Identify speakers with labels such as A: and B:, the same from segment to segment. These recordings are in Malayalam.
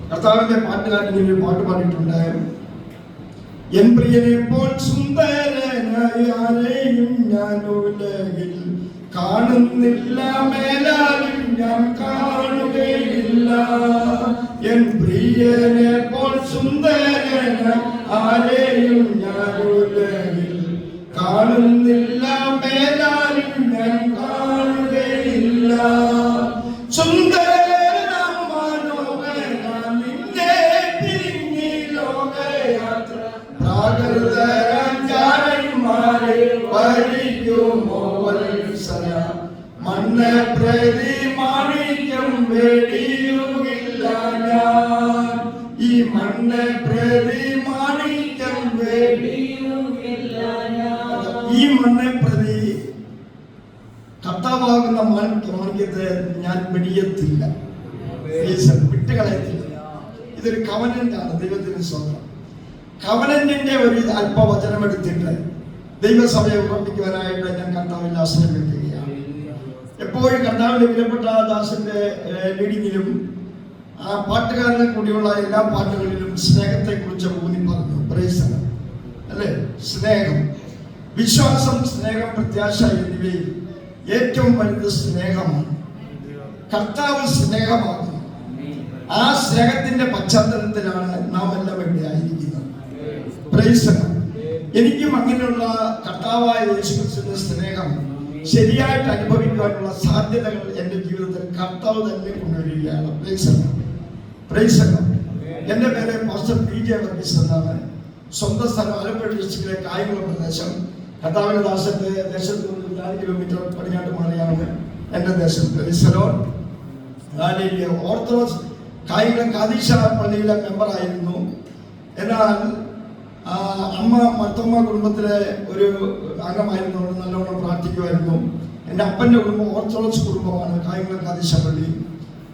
A: കർത്താവിന്റെ പാട്ടുകാരൻ ഒരു പാട്ട് പാടിയിട്ടുണ്ട്. എൻ പ്രിയനെപ്പോൾ സുന്ദരനായ ആരെയും ഞാൻ ഉലകിൽ കാണുന്നില്ല, മേലാലും ഞാൻ കാണുകയില്ല. എൻ പ്രിയനെപ്പോൾ സുന്ദരനായ ആരെയും ഞാൻ ഉലകിൽ കാണുന്നില്ല, മേലാലും ഞാൻ കാണുകയില്ല. സുന്ദര മണ്ണ് പ്രതി മാണിക്യം വെടിയുകില്ല ഞാൻ, ഈ മണ്ണ് പ്രതി മാണിക്യം വെടിയുകില്ല ഞാൻ. ഈ മണ്ണെ പ്രതി കർത്താവാകുന്ന മാണിക്യത്തെ ഞാൻ വെടിയത്തില്ല, വിട്ടുകളയത്തില്ല. ഇതൊരു കവനന്റ് ആണ്. ദൈവത്തിന് സ്വന്തം കവനന്റിന്റെ ഒരു അല്പവചനം എടുത്തിട്ട് ദൈവസഭയെ ഉറപ്പിക്കുവാനായിട്ട് ഞാൻ കർത്താവിൽ ആശ്രയം വെക്കുകയാണ്. എപ്പോഴും കർത്താവിന്റെ വിലപ്പെട്ട ദാസന്റെ ലീഡിങ്ങിലും ആ പാട്ടുകാരനെ കൂടിയുള്ള എല്ലാ പാട്ടുകളിലും സ്നേഹത്തെ കുറിച്ച് ഊന്നി പറഞ്ഞു. പ്രൈസ് അല്ലേ? സ്നേഹം, വിശ്വാസം, സ്നേഹം, പ്രത്യാശ എന്നിവയിൽ ഏറ്റവും വലുത് സ്നേഹമാണ്. കർത്താവ് സ്നേഹമാകുന്നു. ആ സ്നേഹത്തിന്റെ പശ്ചാത്തലത്തിലാണ് നാം എല്ലാം ഇവിടെ ആയിരിക്കുന്നത്. പ്രൈസ്. എനിക്കും അങ്ങനെയുള്ള കർത്താവായ യേശുക്രിസ്തുവിന്റെ സ്നേഹം ശരിയായിട്ട് അനുഭവിക്കാനുള്ള സാധ്യതകൾ എൻ്റെ ജീവിതത്തിൽ കർത്താവ് തന്നെ കൊണ്ടുവരികയാണ്. പ്രൈസ്. എൻ്റെ പേര് പാസ്റ്റർ PJ വർഗീസ് എന്നാണ്. സ്വന്തം സ്ഥലം ആലപ്പുഴ ഡിസ്ട്രിക്റ്റിലെ കായംകുളം പ്രദേശം. കർത്താവിന്റെ ദാസന്റെ ദേശത്ത് നിന്ന് 4 കിലോമീറ്റർ പടിഞ്ഞാട്ട് മാറിയാണ് എൻ്റെ ദേശം. ഓർത്തഡോക്സ് കായംകുളം കാതീശ പള്ളിയിലെ മെമ്പറായിരുന്നു. എന്നാൽ അമ്മ മർത്തമ്മ കുടുംബത്തിലെ ഒരു അംഗമായിരുന്നു. നല്ലവണ്ണം പ്രാർത്ഥിക്കുമായിരുന്നു. എൻ്റെ അപ്പൻ്റെ കുടുംബം ഓർത്തഡോക്സ് കുടുംബമാണ്, കായംകുളം കാതീശ പള്ളി.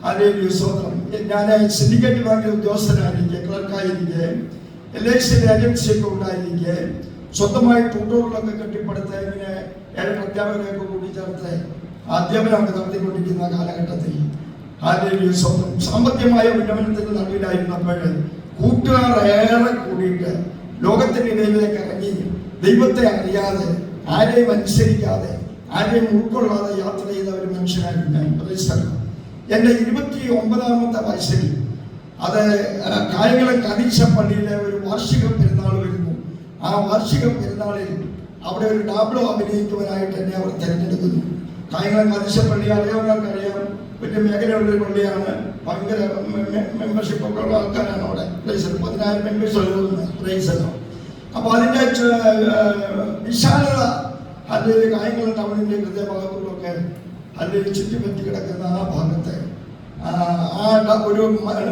A: അതിൻ്റെ സ്വതന്ത്രം ഞാൻ സിൻഡിക്കേറ്റ് ബാങ്കിലെ ഉദ്യോഗസ്ഥനായിരിക്കെ, ക്ലർക്കായിരിക്കെ, LIC ഏജൻസിയൊക്കെ ഉണ്ടായിരിക്കെ, സ്വന്തമായി ട്യൂട്ടോറുകളൊക്കെ കെട്ടിപ്പടുത്ത് ഇങ്ങനെ 7 അധ്യാപകരെയൊക്കെ കൂട്ടിച്ചേർത്ത് അധ്യാപനമൊക്കെ നടത്തിക്കൊണ്ടിരിക്കുന്ന കാലഘട്ടത്തിൽ അതിൻ്റെ സ്വന്തം സാമ്പത്തികമായ ഉന്നമനത്തിന് നടുവിലായിരുന്നപ്പോൾ കൂട്ടുകാർ ഏറെ കൂടിയിട്ട് ലോകത്തിന്റെ ഇടയിലേക്ക് ഇറങ്ങി ദൈവത്തെ അറിയാതെ, ആരെയും അനുസരിക്കാതെ, ആരെയും ഉൾക്കൊള്ളാതെ യാത്ര ചെയ്ത ഒരു മനുഷ്യനായിരുന്നു ഞാൻ. എൻ്റെ 29ാമത്തെ വയസ്സിൽ അത് കായംകുളം കാതീശ പള്ളിയിലെ ഒരു വാർഷിക പെരുന്നാൾ വരുന്നു. ആ വാർഷിക പെരുന്നാളിൽ അവിടെ ഒരു ഡാബ്ലോ അഭിനയിക്കുവാനായിട്ട് എന്നെ അവർ തിരഞ്ഞെടുക്കുന്നു. കായംകുളം കാതീശ പള്ളി അറിയാവുന്നവർക്കറിയാം, വലിയ മേഖലയുള്ളൊരു പള്ളിയാണ്. ഭയങ്കര മെമ്പർഷിപ്പ് ഒക്കെ ഉള്ള ആൾക്കാരാണ് അവിടെ. 10,000 മെമ്പേഴ്സ് ഉള്ളത്. അപ്പൊ അതിൻ്റെ വിശാലത അല്ലെങ്കിൽ കായംകുളം ടൗണിന്റെ ഹൃദയഭാഗങ്ങളിലൊക്കെ അല്ലെങ്കിൽ ചുറ്റിപ്പറ്റി കിടക്കുന്ന ആ ഭാഗത്തെ ഒരു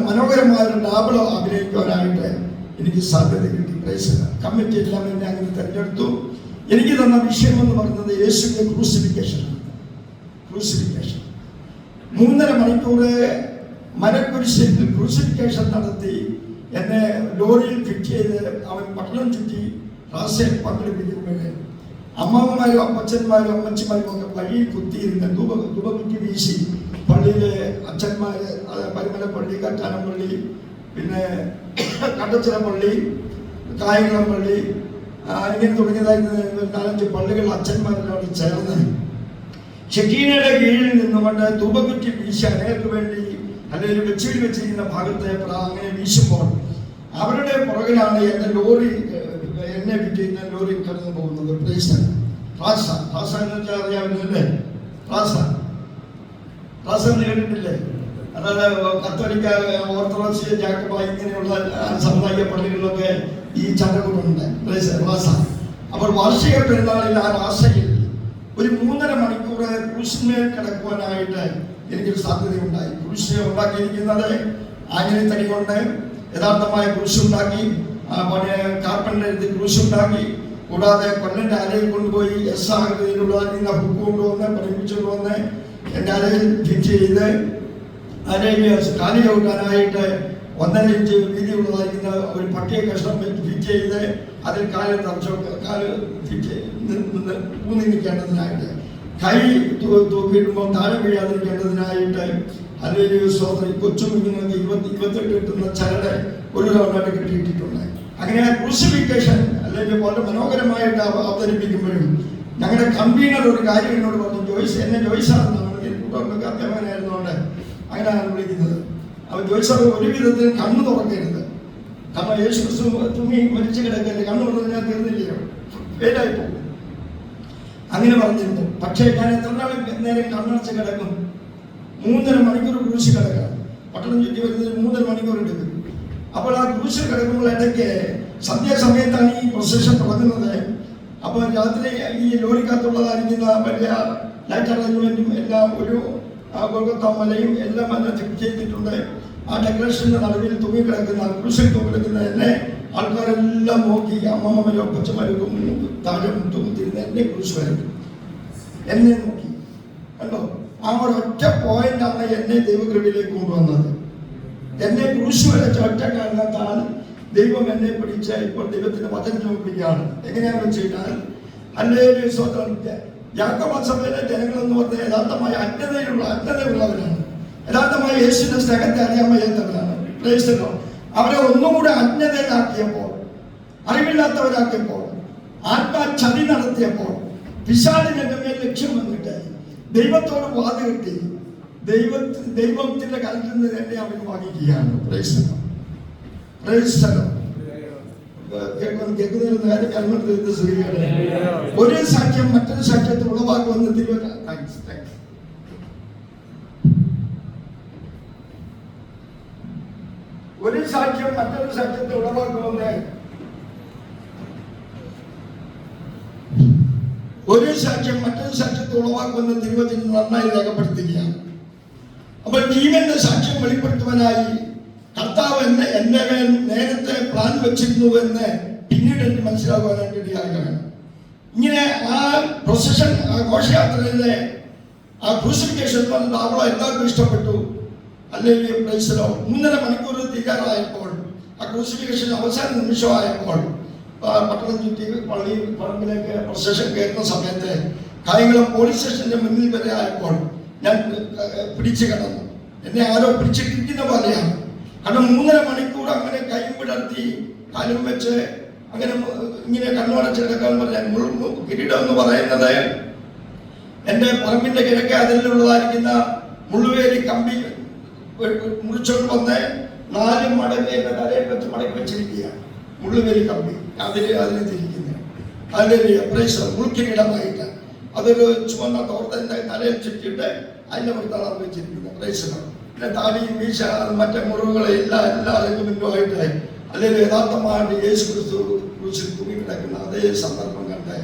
A: മനോഹരമായ ഒരു ഡാബിളോ അഭിനയിക്കുവാനായിട്ട് എനിക്ക് സാധ്യത കിട്ടി. കമ്മിറ്റി എല്ലാം എന്നെ അങ്ങനെ തിരഞ്ഞെടുത്തു. എനിക്ക് തന്ന വിഷയം എന്ന് പറയുന്നത് യേശുവിന്റെ ക്രൂസിഫിക്കേഷൻ. 3.5 മണിക്കൂർ മരക്കുരിശിൽ ക്രൂസിഫിക്കേഷൻ നടത്തി എന്നെ ലോറിയിൽ ഫിറ്റ് ചെയ്ത് അവൻ പട്ടണം ചുറ്റി റാസയിൽ പങ്കെടുപ്പിക്കുമ്പോഴേ അമ്മമാരും അപ്പച്ചന്മാരും അമ്മച്ചിമാരും ഒക്കെ വഴിയിൽ കുത്തിയിരുന്ന് ധൂപകുറ്റി വീശി പള്ളിയിലെ അച്ഛന്മാര്, പരിമല പള്ളി, കറ്റാനം പള്ളി, പിന്നെ കണ്ടച്ചിറ പള്ളി, കായംകുളം പള്ളി, ഇങ്ങനെ തുടങ്ങിയതായിരുന്ന 4-5 പള്ളികൾ അച്ഛന്മാരോട് ചേർന്ന് ഷെക്കീനയുടെ കീഴിൽ നിന്നുകൊണ്ട് ധൂപകുറ്റി വീശി അനേർക്ക് വേണ്ടി അല്ലെങ്കിൽ വെച്ചിൽ വെച്ചിരിക്കുന്ന ഭാഗത്തെ അങ്ങനെ വീശുമ്പോൾ അവരുടെ പുറകിലാണ് എൻ്റെ ലോറി, എന്നെ വിറ്റിരുന്ന ലോറി കടന്നു പോകുന്നത്. റാസ എന്ന് വെച്ചാൽ അറിയാവുന്നല്ലേ? റാസ എന്ന് കേട്ടിട്ടില്ലേ? അതായത് കത്തോലിക്ക, ഓർത്തഡോക്സ്, ജാക്കബ ഇങ്ങനെയുള്ള സമുദായിക പള്ളികളിലൊക്കെ ഈ ചടങ്ങുകളുണ്ട്. റാസ. അപ്പോൾ വാർഷിക പെരുന്നാളിൽ ആ റാസയിൽ ഒരു 3.5 മണിക്കൂർ ക്രൂശിന്മേൽ കിടക്കുവാനായിട്ട് എനിക്കൊരു സാധ്യതയുണ്ടായി. കുരിശ് ഉണ്ടാക്കിയിരിക്കുന്നത് ആഞ്ഞിലി തടി കൊണ്ട് യഥാർത്ഥമായ കുരിശുണ്ടാക്കി, കാർപ്പൻ്റർ എഴുതി കുരിശുണ്ടാക്കി. കൂടാതെ കൊല്ലൻ്റെ അലയിൽ കൊണ്ടുപോയി ആകൃതിയിലുള്ള ഹുക്ക് കൊണ്ടുവന്ന് പഠിപ്പിച്ചുകൊണ്ട് വന്ന് എൻ്റെ അലയിൽ ഫിറ്റ് ചെയ്ത് അലയിൽ കാലി ചവിട്ടാനായിട്ട് 1.5 ഇഞ്ച് വീതിയുള്ളതായിരിക്കുന്ന ഒരു പട്ടിയെ കഷ്ണം ഫിറ്റ് ചെയ്ത് അതിൽ കാല് ഫിറ്റ് ഊന്നി നിൽക്കേണ്ടതിനായിട്ട്, കൈ തൂക്കിയിടുമ്പോൾ താഴെ വീഴാതിരിക്കേണ്ടതിനായിട്ട് അല്ലെങ്കിൽ സ്വതന്ത്രം കൊച്ചു കുഞ്ഞുങ്ങൾക്ക് 28 കിട്ടുന്ന ചരട് ഒരു തവണയായിട്ട് കിട്ടിയിട്ടുണ്ട്. അങ്ങനെ ക്രൂസിഫിക്കേഷൻ അല്ലെങ്കിൽ വളരെ മനോഹരമായിട്ട് അവതരിപ്പിക്കുമ്പോഴും ഞങ്ങളുടെ കൺവീനർ ഒരു കാര്യം എന്നോട് പറഞ്ഞു, ജോയ്സാണെന്നാണ് കൂട്ടുകാർക്ക് അധ്യാപകനായിരുന്നുകൊണ്ട് അങ്ങനെയാണ് വിളിക്കുന്നത്. അവൻ ജോയ്സാർ ഒരു വിധത്തിൽ കണ്ണു തുറക്കരുത്, കാരണം യേശു ക്രിസ്തു തുമ്മി മരിച്ചു കിടക്കല്ലേ, കണ്ണു തുറന്ന് ഞാൻ തീർന്നില്ലയോ, ഫെയിലായി പോകും, അങ്ങനെ പറഞ്ഞിരുന്നു. പക്ഷേ ഞാൻ എത്ര നാൾ നേരം കണ്ണടച്ച് കിടക്കും? 3.5 മണിക്കൂർ ക്രൂശിൽ കിടക്കണം. പട്ടണം ചുറ്റി വരുന്നതിന് 3.5 മണിക്കൂർ എടുക്കും. അപ്പോൾ ആ ക്രൂശിൽ കിടക്കുമ്പോൾ ഇടയ്ക്ക് സന്ധ്യാസമയത്താണ് ഈ പ്രൊസഷൻ തുടങ്ങുന്നത്. അപ്പോൾ രാത്രി ഈ ലോറിക്കകത്തുള്ളതായിരിക്കുന്ന വലിയ ലൈറ്റ് അറേഞ്ച്മെന്റും എല്ലാം ഒരു ഗോൽഗോഥ മലയും എല്ലാം ചെയ്തിട്ടുണ്ട്. ആ ഡെക്കറേഷന്റെ നടുവിൽ തൂങ്ങിക്കിടക്കുന്ന ക്രൂശിൽ തൂങ്ങിക്കിടക്കുന്ന എന്നെ ആൾക്കാരെല്ലാം നോക്കി, അമ്മമ്മയോ പച്ചമരുക്കും താഴെ തൂങ്ങിത്തിരുന്ന എന്നെ ക്രൂശ് വരക്കും, എന്നെ നോക്കി കണ്ടോ. ആ ഒരൊറ്റ പോയിന്റാണ് എന്നെ ദൈവകൃപയിലേക്ക് കൊണ്ടുവന്നത്. എന്നെ ക്രൂശ് വരച്ച ഒറ്റ കാരണത്താൽ ദൈവം എന്നെ പിടിച്ച ഇപ്പോൾ ദൈവത്തിന്റെ വചനം ചോദിക്കുകയാണ്. എങ്ങനെയാണെന്ന് വെച്ച് കഴിഞ്ഞാൽ യാക്കോബ സഭയിലെ ജനങ്ങളെന്ന് പറഞ്ഞ യഥാർത്ഥമായ അജ്ഞതയുള്ളവരാണ്. യഥാർത്ഥമായ യേശുവിന്റെ സ്നേഹത്തെ അറിയാൻ വയ്യാത്തവരാണ്. അവരെ ഒന്നുകൂടെ അജ്ഞതയിലാക്കിയപ്പോൾ, അറിവില്ലാത്തവരാക്കിയപ്പോൾ, ആത്മാചതി നടത്തിയപ്പോൾ പിശാചിന്റെ മേൽ ലക്ഷ്യം വന്നിട്ട് ദൈവത്തോട് വാതുകെട്ടി ദൈവത്തിന്റെ കയ്യിൽ നിന്ന് എന്നെ അവർ വാങ്ങിക്കുകയാണ്. ഒരു സാക്ഷ്യം മറ്റൊരു സാക്ഷ്യത്തിൽ ഉളവാക്കുമെന്ന് ഒരു സാക്ഷ്യം മറ്റൊരു സാക്ഷ്യത്തെ ഉളവാക്കുമെന്ന് തിരുവചനം നന്നായി രേഖപ്പെടുത്തുകയാണ്. അപ്പോൾ ജീവന്റെ സാക്ഷ്യം വെളിപ്പെടുത്തുവാനായി കർത്താവ് എന്റെ മേൽ നേരത്തെ പ്ലാൻ വെച്ചിരുന്നുവെന്ന് പിന്നീട് എനിക്ക് മനസ്സിലാക്കുവാനായിട്ട് ഇടയാകണം. ഇങ്ങനെ ആ പ്രൊസഷൻ, ആ ഘോഷയാത്രയിലെ ആ ക്രൂസിഫിക്കേഷൻ വന്നത് അവളെ എല്ലാവർക്കും ഇഷ്ടപ്പെട്ടു. അല്ലെങ്കിൽ 3.5 മണിക്കൂർ തീരാറായപ്പോൾ, ആ ക്രൂസിഫിക്കേഷൻ അവസാന നിമിഷമായപ്പോൾ പട്ടണം ചുറ്റി പറമ്പിലേക്ക് പ്രൊസഷൻ കയറുന്ന സമയത്ത് കായംകുളം പോലീസ് സ്റ്റേഷന്റെ മുന്നിൽ വരെ ആയപ്പോൾ ഞാൻ പിടിച്ചു കിടന്നു. എന്നെ ആരോ പിടിച്ചിട്ടിരിക്കുന്ന പോലെയാണ്. കാരണം 3.5 മണിക്കൂർ അങ്ങനെ കൈയും വിടർത്തി കാലും വെച്ച് അങ്ങനെ ഇങ്ങനെ കണ്ണുടച്ച് കിടക്കാൻ പറഞ്ഞാൽ കിരീടം എന്ന് പറയുന്നത് എൻ്റെ പറമ്പിന്റെ കിഴക്കേ അതിലുള്ളതായിരിക്കുന്ന മുള്ളുവേലി കമ്പി മുറിച്ചോണ്ട് വന്ന് 4 മടങ്ങ് എന്റെ തലയിൽ വെച്ച് മടക്കി വെച്ചിരിക്കുകയാണ്. മുള്ളുവേലി കമ്പി അതിന് തിരിക്കുന്നത്, അതിലെ മുൾക്കിരീടമായിട്ട് അതൊരു ചുവന്ന തോർത്തന്റെ തലയിൽ ചുറ്റിയിട്ട് അതിന്റെ പുറത്താണ് വെച്ചിരിക്കുന്നത്. പിന്നെ താടിയും വീശ മറ്റേ മുറിവുകളെ എല്ലാ അറേഞ്ച്മെന്റുമായിട്ട് അല്ലെങ്കിൽ യഥാർത്ഥമായിട്ട് യേശു ക്രിസ്തു കുറിച്ച് തൂങ്ങിക്കിടക്കുന്ന അതേ സന്ദർഭം കണ്ട്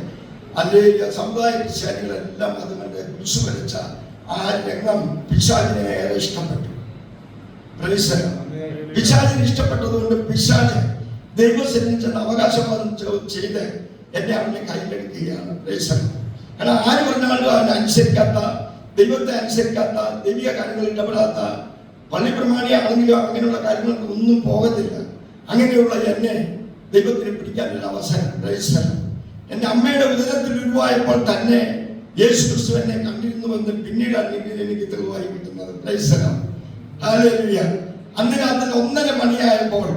A: അല്ലെങ്കിൽ സമുദായ ക്രിസ്ത്യാനികളെല്ലാം അത് കണ്ട് കുരിശു വരച്ച ആ രംഗം പിശാചിനെ ഏറെ ഇഷ്ടപ്പെട്ടു. പിശാചിന് ഇഷ്ടപ്പെട്ടതുകൊണ്ട് പിശാച് ദൈവസന്നിധിയിൽ ചെന്ന് അവകാശവാദം ചെയ്ത് എന്നെ അവന്റെ കയ്യിലെടുക്കുകയാണ്. കാരണം ആര് പറഞ്ഞാലും അവനെ അനുസരിക്കാത്ത, ദൈവത്തെ അനുസരിക്കാത്ത, ദൈവിക കാര്യങ്ങളിൽ ഇടപെടാത്ത പള്ളി പ്രമാണിയാണെങ്കിലും അങ്ങനെയുള്ള കാര്യങ്ങൾക്ക് ഒന്നും പോകത്തില്ല. അങ്ങനെയുള്ള എന്നെ ദൈവത്തിന് പിടിക്കാനുള്ള അവസരം. എൻ്റെ അമ്മയുടെ ഉദരത്തിൽ ഉരുവായപ്പോൾ തന്നെ യേശു ക്രിസ്തു എന്നെ കണ്ടിരുന്നുവെന്ന് പിന്നീടാണ് എനിക്ക് തെളിവായി കിട്ടുന്നത്. അന്ന് രാത്രി 1:30 മണിയായപ്പോൾ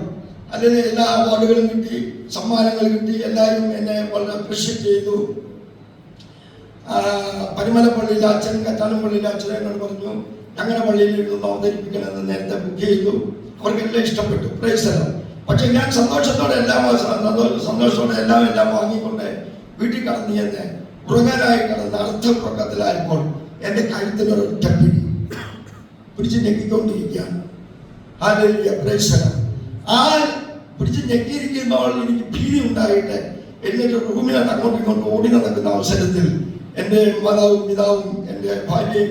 A: അല്ലെങ്കിൽ എല്ലാ അവാർഡുകളും കിട്ടി, സമ്മാനങ്ങൾ കിട്ടി, എല്ലാവരും എന്നെ വളരെ അപ്രീഷിയേറ്റ് ചെയ്തു. പരിമല പള്ളിയിലെ അച്ഛൻ, കറ്റാനം പള്ളിയിലെ അച്ഛൻ എന്നോട് പറഞ്ഞു ഞങ്ങളുടെ പള്ളിയിൽ ഇരുന്ന് അവതരിപ്പിക്കണമെന്ന് നേരത്തെ ബുക്ക് ചെയ്തു. അവർക്കെല്ലാം ഇഷ്ടപ്പെട്ടു. പക്ഷെ ഞാൻ സന്തോഷത്തോടെ എല്ലാം വാങ്ങിക്കൊണ്ട് വീട്ടിൽ കടന്നു ചെന്ന് ഉറങ്ങാനായി കടന്ന് അർത്ഥപ്രക്കത്തിലായപ്പോൾ എൻ്റെ കഴുത്തിനൊരൊറ്റ പിടിച്ച് ഞെക്കിക്കൊണ്ടിരിക്കുകയാണ്. ആ പിടിച്ച് ഞെക്കിയിരിക്കുമ്പോൾ എനിക്ക് ഭീതി ഉണ്ടായിട്ട് എന്നിട്ട് റൂമിനകത്ത് അങ്ങോട്ടും ഇങ്ങോട്ടും ഓടി നടക്കുന്ന അവസരത്തിൽ എൻ്റെ മാതാവും പിതാവും എൻ്റെ ഭാര്യയും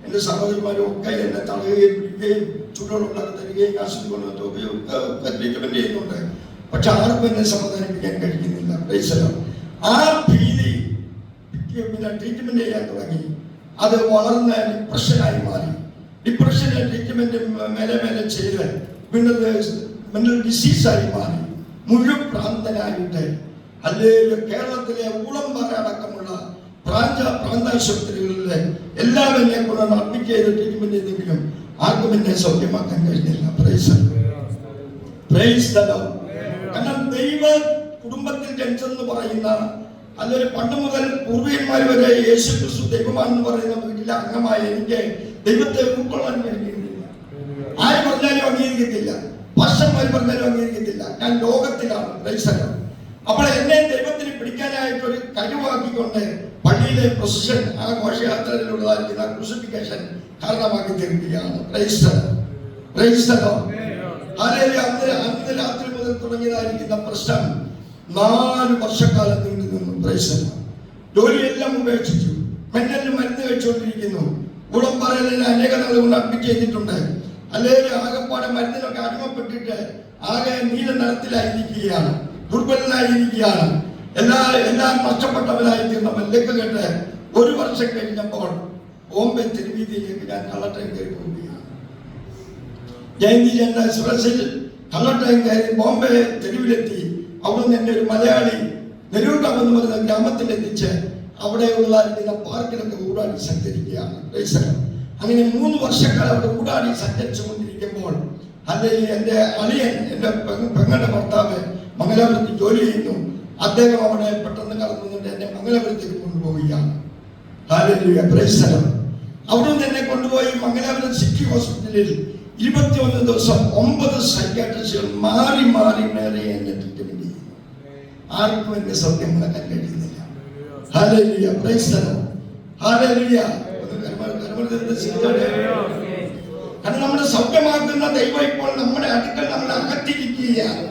A: എൻ്റെ സഹോദരിമാരും ഒക്കെ എന്നെ തടയുകയും പിടിക്കുകയും ചുടുവെള്ളം തരികയും ആശുപത്രി കൊണ്ടുവരികയും ഒക്കെ ട്രീറ്റ്മെന്റ് ചെയ്യുന്നുണ്ട്. പക്ഷെ ആർക്കും എന്നെ സമാധാനിപ്പിക്കാൻ കഴിയുന്നില്ല. ആ ഭീതി പിന്നെ ട്രീറ്റ്മെന്റ് ചെയ്യാൻ തുടങ്ങി. അത് വളർന്ന് ഡിപ്രഷനായി മാറി. ഡിപ്രഷന്റെ ട്രീറ്റ്മെന്റ് മേലെ ചെയ്ത് മെന്റൽ ഡിസീസായി മാറി. മുഴുവൻ ഭ്രാന്തനായിട്ട് അല്ലെങ്കിൽ കേരളത്തിലെ ഊളംപാറ അടക്കമുള്ള പ്രാന്താശുപത്രികളിലെ എല്ലാവരെയും കൊണ്ട് അഡ്മിറ്റ് ചെയ്ത് ട്രീറ്റ്മെന്റ് ചെയ്തെങ്കിലും ആർക്കും എന്നെ സൗഖ്യമാക്കാൻ കഴിഞ്ഞില്ല. കാരണം ദൈവ കുടുംബത്തിൽ ജനിച്ചെന്ന് പറയുന്ന, അതൊരു പണ്ട് മുതൽ പൂർവികന്മാർ വരെ യേശു ക്രിസ്തു ദൈവമാണെന്ന് പറയുന്ന വീട്ടിലെ അംഗമായ എനിക്ക് ദൈവത്തെ ഉൾക്കൊള്ളാൻ കഴിഞ്ഞില്ല. ആര് പറഞ്ഞാലും അംഗീകരിക്കത്തില്ല, പാസ്റ്റർമാർ പറഞ്ഞാലും അംഗീകരിക്കത്തില്ല. ഞാൻ ലോകത്തിലാണ്. അപ്പോൾ എന്നെ ദൈവത്തിന് പിടിക്കാനായിട്ട് ഒരു കഴിവാക്കിക്കൊണ്ട് പള്ളിയിലെ പ്രൊസഷൻ, ആ ഘോഷയാത്രയിലുള്ളതായിരിക്കുന്ന ക്രൂസിഫിക്കേഷൻ കാരണമാക്കി തീർക്കുകയാണ്. അന്ന് രാത്രി മുതൽ തുടങ്ങിയതായിരിക്കുന്ന പ്രശ്നം 4 വർഷക്കാലം നീണ്ടു നിന്നു. ജോലിയെല്ലാം ഉപേക്ഷിച്ചു, മെന്റലിന് മരുന്ന് കഴിച്ചുകൊണ്ടിരിക്കുന്നു. ഗുണം പറയലിൽ അനേക നാൾ കൊണ്ട് അഡ്മിറ്റ് ചെയ്തിട്ടുണ്ട്. അല്ലെങ്കിൽ ആകെപ്പാടെ മരുന്നിനൊക്കെ അടിമപ്പെട്ടിട്ട് ആകെ നീല നിറത്തിലായിരിക്കുകയാണ്, ദുർബലനായിരിക്കുകയാണ്, എല്ലാം നഷ്ടപ്പെട്ടവരായി തീർന്നവൻ. ലെക്ക് കേട്ട് 1 വർഷം കഴിഞ്ഞപ്പോൾ ബോംബെ തിരുവീതിയിലേക്ക് ഞാൻ കള്ളട്രെയിൻ കയറി പോവുകയാണ്. ജയന്തി ജനത എക്സ്പ്രസിൽ കള്ളട്രെയിൻ കയറി ബോംബെ തെരുവിലെത്തി. അവിടെ നിന്ന് എന്നെ ഒരു മലയാളി നെരൂർഗാം എന്ന് പറയുന്ന ഗ്രാമത്തിലെത്തിച്ച് അവിടെയുള്ളതായിരിക്കുന്ന പാർക്കിലൊക്കെ ഊടാടി സഞ്ചരിക്കുകയാണ്. അങ്ങനെ 3 വർഷക്കാലം അവിടെ ഊടാടി സഞ്ചരിച്ചു കൊണ്ടിരിക്കുമ്പോൾ അല്ലെങ്കിൽ എൻ്റെ അളിയൻ, എൻ്റെ പെങ്ങളുടെ ഭർത്താവ് മംഗലാപുരത്ത് ജോലി ചെയ്യുന്നു. അദ്ദേഹം അവിടെ പെട്ടെന്ന് കടന്നുകൊണ്ട് എന്നെ മംഗലാപുരത്തേക്ക് കൊണ്ടുപോവുകയാണ്. അവിടെ നിന്ന് എന്നെ കൊണ്ടുപോയി മംഗലാപുരം സിറ്റി ഹോസ്പിറ്റലിൽ 21 ദിവസം 9 സൈക്കാട്രിസ്റ്റുകൾ മാറി മാറി നേരെ എന്നെ ട്രീറ്റ്മെന്റ് ചെയ്യുന്നു. ആർക്കും എന്റെ സൗഖ്യം നടക്കാൻ കഴിയുന്നില്ല. കാരണം നമ്മുടെ സൗഖ്യമാക്കുന്ന ദൈവം ഇപ്പോൾ നമ്മുടെ അടുക്കൽ നമ്മളെ അകത്തിരിക്കുകയാണ്.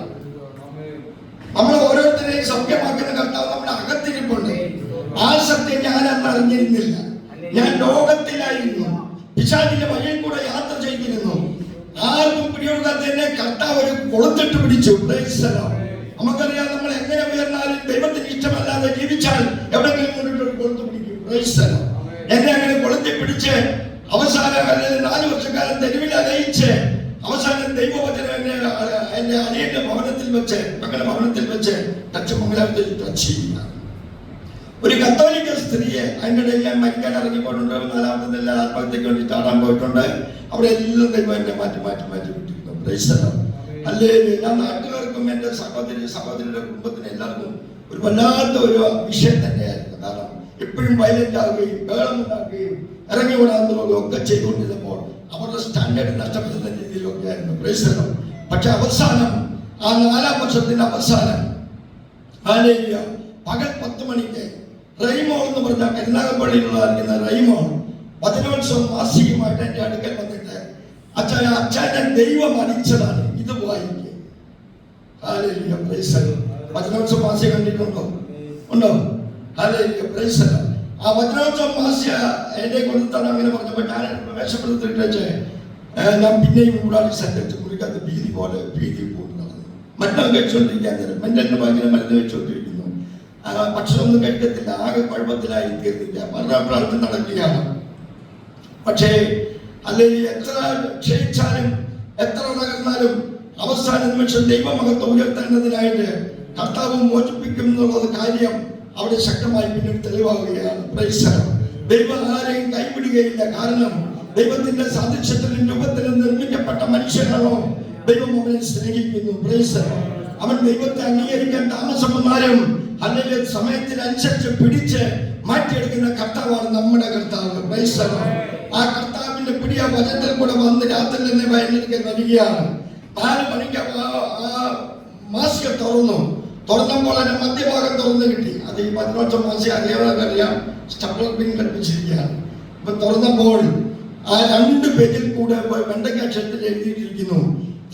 A: നമ്മളെ ഓരോരുത്തരെയും സൗഖ്യമാക്കുന്ന കർത്താവ് നമ്മുടെ അകത്തിരിപ്പുണ്ട്. ആ സത്യം ഞാൻ അന്ന് അറിഞ്ഞിരുന്നില്ല. ഞാൻ ലോകത്തിലായിരുന്നു, പിശാചിന്റെ വഴിയിൽ കൂടെ യാത്ര ചെയ്തിരുന്നു. ആർക്കും പിടികൊടുക്കാത്ത എന്നെ കർത്താവ് ഒരു കൊളുത്തിട്ട് പിടിച്ചു. നമുക്കറിയാം, നമ്മൾ എങ്ങനെ ഉയർന്നാലും ദൈവത്തിന് ഇഷ്ടമല്ലാതെ ജീവിച്ചാൽ എവിടെയെങ്കിലും കൊണ്ടിട്ട് കൊളുത്ത് പിടിക്കും. എന്നെ അങ്ങനെ കൊളുത്തി പിടിച്ച് അവസാനം 4 വർഷക്കാലം തെരുവിൽ അലയിച്ച് അവസാനം ദൈവവചനം എന്റെ അനിയന്റെ ഭവനത്തിൽ വെച്ച്, മകളുടെ ഭവനത്തിൽ വെച്ച് ടച്ച് മംഗലാപുരത്തിൽ ടച്ച് ചെയ്യുക. ഒരു കത്തോലിക്ക സ്ത്രീയെ അതിൻ്റെ ഇടയിൽ ഞാൻ മരിക്കാൻ ഇറങ്ങിപ്പോയിട്ടുണ്ട്. 4ാമത്തെ നില ആത്മഹത്യക്ക് വേണ്ടി ചാടാൻ പോയിട്ടുണ്ട്. അവിടെ എല്ലാം ദൈവം എന്നെ മാറ്റി വിട്ടിരുന്നു. അല്ലേ, ഞാൻ നാട്ടുകാർക്കും എൻ്റെ സഹോദരിയുടെ കുടുംബത്തിന് എല്ലാവർക്കും ഒരു വല്ലാത്ത ഒരു വിഷയം തന്നെയായിരുന്നു. കാരണം എപ്പോഴും വയലന്റ് ആവുകയും ബഹളം ഉണ്ടാക്കുകയും ഇറങ്ങി വിടാന്നുള്ളതും ഒക്കെ ചെയ്തുകൊണ്ടിരുന്നപ്പോൾ അവരുടെ സ്റ്റാൻഡേർഡ് നഷ്ടപ്പെടുന്ന രീതിയിലൊക്കെ ആയിരുന്നു. പക്ഷെ അവസാനം, ആ 4ാം വർഷത്തിന്റെ അവസാനം പകൽ 10 മണിക്ക് റൈമോൾ എന്ന് പറഞ്ഞ കരുനാഗപ്പള്ളിയിലുള്ള റൈമോൾ വചനോത്സവം മാസികമായിട്ട് എന്റെ അടുക്കൽ വന്നിട്ട്, അച്ഛാ ഞാൻ ദൈവം അടിച്ചതാണ്, ഇത് വായിക്കുക. വചനോത്സവ മാസിക കണ്ടിട്ടുണ്ടോ? ഉണ്ടോ? ആ വചനോത്സവ മാസിക എന്നെ കൊടുത്താണ്. അങ്ങനെ പറഞ്ഞപ്പോൾ ഞാൻ വേഷപ്പെടുത്തിട്ട് വെച്ച് ഞാൻ പിന്നെയും കൂടാതെ സഞ്ചരിച്ച് കുളിക്കാത്ത ഭീതി പൂണ്ട് നടന്നു. മരുന്ന് കഴിച്ചുകൊണ്ടിരിക്കാൻ നേരം മെന്റലിന് ഭയങ്കര മരുന്ന് കഴിച്ചുകൊണ്ടിരിക്കുന്നു. ഭക്ഷണമൊന്നും കഴിക്കത്തില്ല, ആകെ കുഴപ്പത്തിലായി തീർന്നില്ല. മരണപ്രാർത്ഥന നടക്കുകയാണ്. പക്ഷേ അല്ലെങ്കിൽ എത്ര ക്ഷയിച്ചാലും എത്ര തകർന്നാലും അവസാന നിമിഷം ദൈവമഹത്വം ഉയർത്തേണ്ടതിനായിട്ട് കർത്താവ് മോചിപ്പിക്കും എന്നുള്ളത് കാര്യം അവിടെ ശക്തമായി പിന്നീട് തെളിവാകുകയാണ്. ദൈവം ആരെയും കൈവിടുകയില്ല. കാരണം ദൈവത്തിന്റെ സാദൃശ്യത്തിലും രൂപത്തിലും നിർമ്മിക്കപ്പെട്ട മനുഷ്യനാണോ ദൈവം അവനെ സ്നേഹിക്കുന്നു. അവൻ ദൈവത്തെ അംഗീകരിക്കാൻ താമസം വന്നാലും അല്ലെങ്കിൽ സമയത്തിനനുസരിച്ച് പിടിച്ച് മാറ്റിയെടുക്കുന്ന കർത്താവാണ് നമ്മുടെ കർത്താവ്. ആ കർത്താവിന്റെ പിടി ആ വചനത്തിൽ കൂടെ വന്ന് രാത്രി തന്നെ വയലിലേക്ക് വരികയാണ്. 4 മണിക്ക് ആ മാസിക തുറന്നപ്പോൾ അതിന്റെ മധ്യഭാഗം തുറന്നു കിട്ടി. അത് ഈ 18 മാസിക അറിയാം, സ്റ്റപ്ലർ പിൻ കൽപ്പിച്ചിരിക്കുകയാണ്. അപ്പൊ തുറന്നപ്പോൾ ആ 2 പേജിൽ കൂടെ വെണ്ടക്കാക്ഷരത്തിൽ എഴുതിയിട്ടിരിക്കുന്നു,